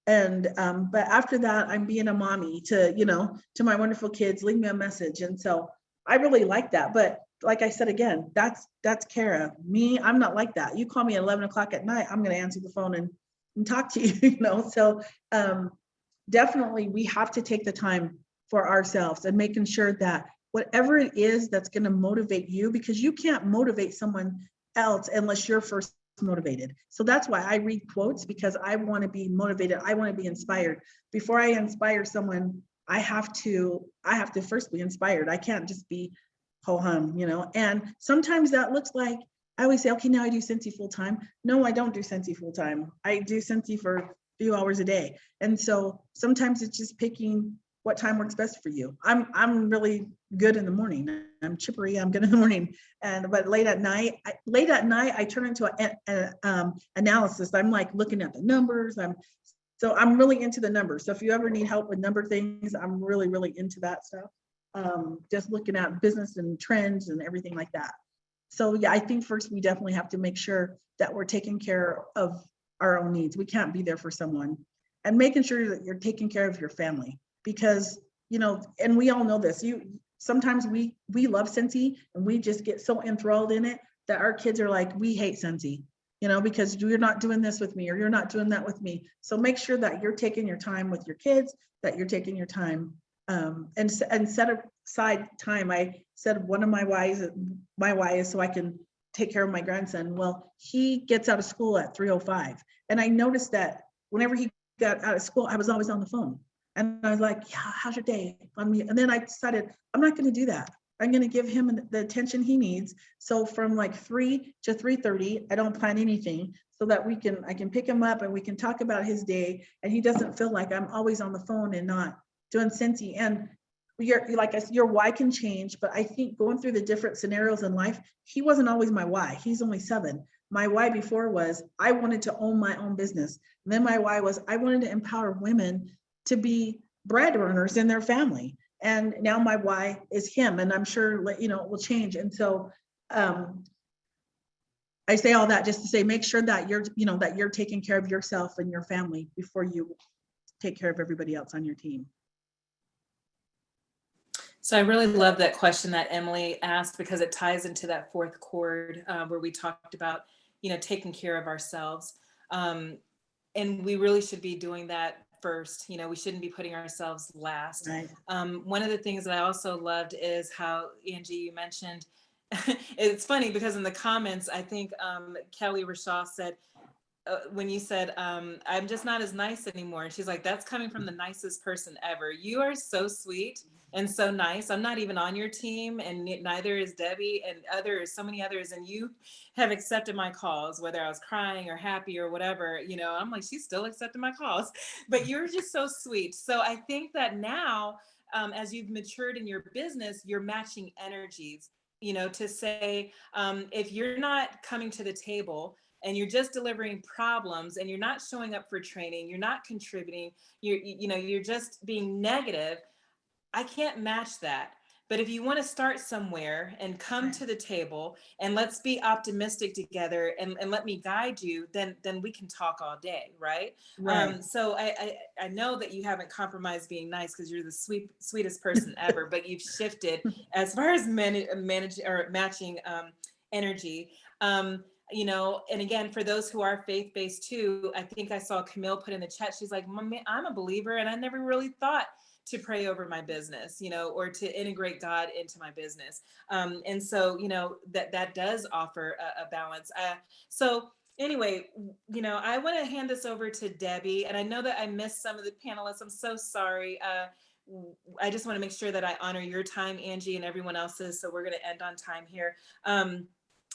And, but after that, I'm being a mommy to, you know, to my wonderful kids, leave me a message. And so I really like that. But like I said, again, that's Kara. Me, I'm not like that. You call me at 11 o'clock at night, I'm going to answer the phone and talk to you, you know? So definitely we have to take the time for ourselves and making sure that whatever it is that's going to motivate you, because you can't motivate someone else unless you're first motivated. So that's why I read quotes, because I want to be motivated. I want to be inspired. Before I inspire someone, I have to first be inspired. I can't just be ho hum, you know. And sometimes that looks like, I always say, okay, now I do Scentsy full time. No, I don't do Scentsy full time. I do Scentsy for a few hours a day. And so sometimes it's just picking what time works best for you. I'm really good in the morning. I'm chippery. I'm good in the morning. But late at night, I turn into an analysis. I'm like looking at the numbers. So I'm really into the numbers. So if you ever need help with number things, I'm really, really into that stuff. Just looking at business and trends and everything like that. So yeah, I think first we definitely have to make sure that we're taking care of our own needs. We can't be there for someone, and making sure that you're taking care of your family, because, you know, and we all know this, sometimes we love Scentsy and we just get so enthralled in it that our kids are like, we hate Scentsy, you know, because you're not doing this with me or you're not doing that with me. So make sure that you're taking your time with your kids, that you're taking your time and set aside time. I said one of my why is so I can take care of my grandson. Well, he gets out of school at 3:05. And I noticed that whenever he got out of school, I was always on the phone. And I was like, yeah, how's your day? And then I decided, I'm not going to do that. I'm going to give him the attention he needs. So from like 3 to 3:30, I don't plan anything, so that I can pick him up and we can talk about his day. And he doesn't feel like I'm always on the phone and not doing Scentsy. And your why can change, but I think going through the different scenarios in life, he wasn't always my why. He's only 7. My why before was I wanted to own my own business. And then my why was I wanted to empower women to be breadwinners in their family. And now my why is him, and I'm sure, you know, it will change. And so I say all that just to say, make sure that you're taking care of yourself and your family before you take care of everybody else on your team. So I really love that question that Emily asked, because it ties into that fourth chord where we talked about, you know, taking care of ourselves. And we really should be doing that first. You know, we shouldn't be putting ourselves last. Right. One of the things that I also loved is how, Angie, you mentioned, it's funny because in the comments, I think Kelly Rashaw said, when you said, I'm just not as nice anymore. And she's like, that's coming from the nicest person ever. You are so sweet and so nice. I'm not even on your team, and neither is Debbie and so many others. And you have accepted my calls, whether I was crying or happy or whatever, you know, I'm like, she's still accepting my calls, but you're just so sweet. So I think that now, as you've matured in your business, you're matching energies, you know, to say, if you're not coming to the table and you're just delivering problems and you're not showing up for training, you're not contributing, you're just being negative, I can't match that. But if you want to start somewhere and come to the table and let's be optimistic together and let me guide you, then we can talk all day, right? Right. So I know that you haven't compromised being nice, because you're the sweetest person ever, but you've shifted as far as managing or matching energy. You know, and again, for those who are faith-based too, I think I saw Camille put in the chat, she's like, I'm a believer and I never really thought to pray over my business, you know, or to integrate God into my business. And so, you know, that does offer a balance. So anyway, you know, I want to hand this over to Debbie, and I know that I missed some of the panelists. I'm so sorry. I just want to make sure that I honor your time, Angie, and everyone else's. So we're going to end on time here.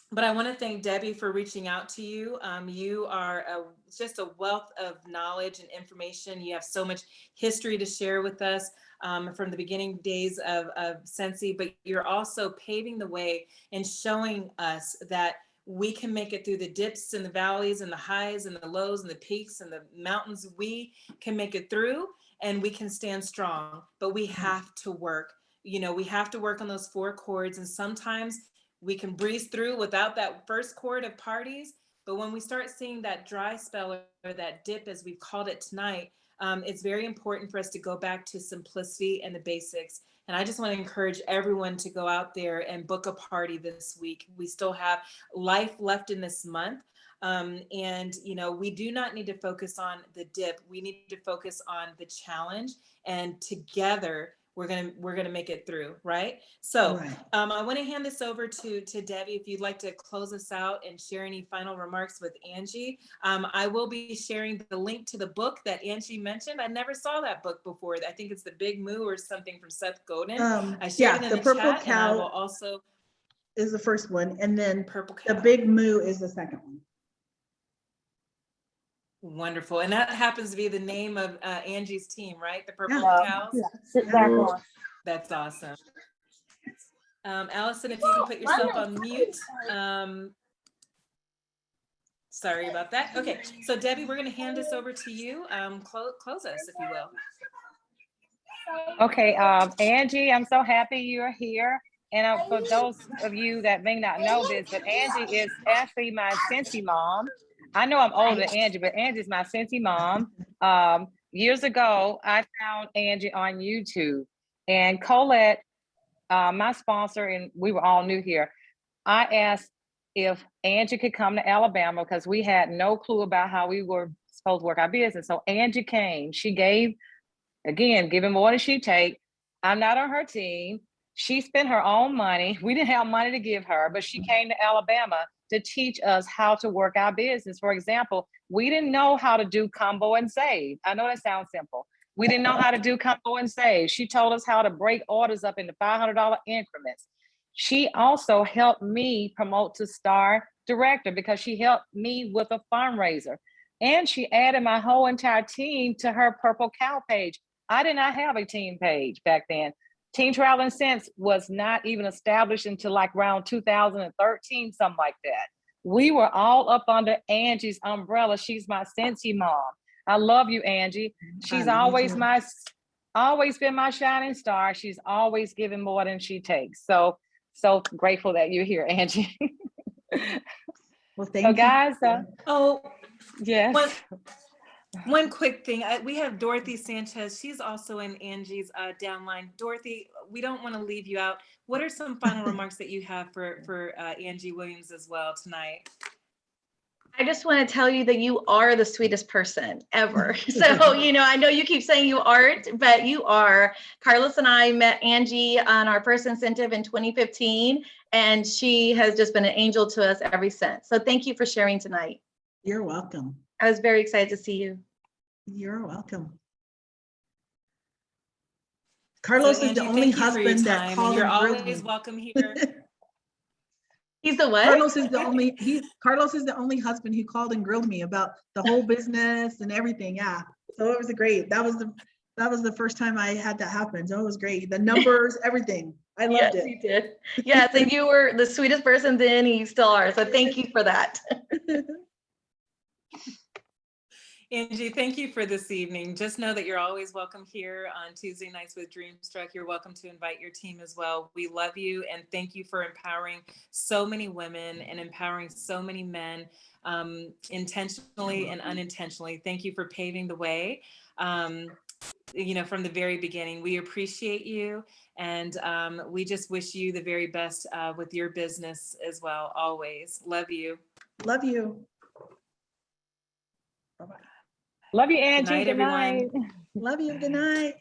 But I want to thank Debbie for reaching out to you. You are just a wealth of knowledge and information. You have so much history to share with us from the beginning days of Scentsy, but you're also paving the way and showing us that we can make it through the dips and the valleys and the highs and the lows and the peaks and the mountains. We can make it through and we can stand strong, but we have to work. we have to work on those 4 chords, and sometimes we can breeze through without that first chord of parties. But when we start seeing that dry spell or that dip, as we've called it tonight, it's very important for us to go back to simplicity and the basics. And I just want to encourage everyone to go out there and book a party this week. We still have life left in this month. And we do not need to focus on the dip. We need to focus on the challenge, and together we're gonna make it through, right? So Right. I want to hand this over to Debbie, if you'd like to close us out and share any final remarks with Angie. I will be sharing the link to the book that Angie mentioned. I never saw that book before. I think it's The Big Moo or something from Seth Godin. I shared it in The the Purple chat, and I will Cow also is the first one, and then Purple the Cow. Big Moo is the second one. Wonderful. And that happens to be the name of Angie's team, right? The Purple Cows. Yeah, sit back on. That's awesome. Allison, if you can put yourself on mute. Sorry about that. Okay, so Debbie, we're going to hand this over to you. Close us, if you will. Okay, Angie, I'm so happy you're here. And for those of you that may not know this, but Angie is actually my Scentsy mom. I know I'm older than Angie, but Angie's my Scentsy mom. Years ago, I found Angie on YouTube, and Colette, my sponsor, and we were all new here. I asked if Angie could come to Alabama because we had no clue about how we were supposed to work our business. So Angie came. She gave, again, giving more than she take. I'm not on her team. She spent her own money. We didn't have money to give her, but she came to Alabama to teach us how to work our business. For example, we didn't know how to do combo and save. I know that sounds simple. We didn't know how to do combo and save. She told us how to break orders up into $500 increments. She also helped me promote to Star Director because she helped me with a fundraiser. And she added my whole entire team to her Purple Cow page. I did not have a team page back then. Team Travel and Scents was not even established until like around 2013, something like that. We were all up under Angie's umbrella. She's my Scentsy mom. I love you, Angie. She's always been my shining star. She's always given more than she takes. So grateful that you're here, Angie. Well, thank you. Guys, yes. One quick thing. We have Dorothy Sanchez. She's also in Angie's downline. Dorothy, we don't want to leave you out. What are some final remarks that you have for Angie Williams as well tonight? I just want to tell you that you are the sweetest person ever. So, I know you keep saying you aren't, but you are. Carlos and I met Angie on our first incentive in 2015, and she has just been an angel to us ever since. So thank you for sharing tonight. You're welcome. I was very excited to see you. You're welcome. Carlos is the only husband that called. You're always welcome here. He's the what? Carlos is the only husband who called and grilled me about the whole business and everything. Yeah. So it was great. That was the first time I had that happen. So it was great. The numbers, everything. I loved it. You did. Yes, and you were the sweetest person then, you still are. So thank you for that. Angie, thank you for this evening. Just know that you're always welcome here on Tuesday nights with Dreamstruck. You're welcome to invite your team as well. We love you, and thank you for empowering so many women and empowering so many men, intentionally and unintentionally. Thank you for paving the way. From the very beginning, we appreciate you, and we just wish you the very best with your business as well. Always love you. Love you. Bye-bye. Love you, Angie. Good night, everyone. Love you. Good night.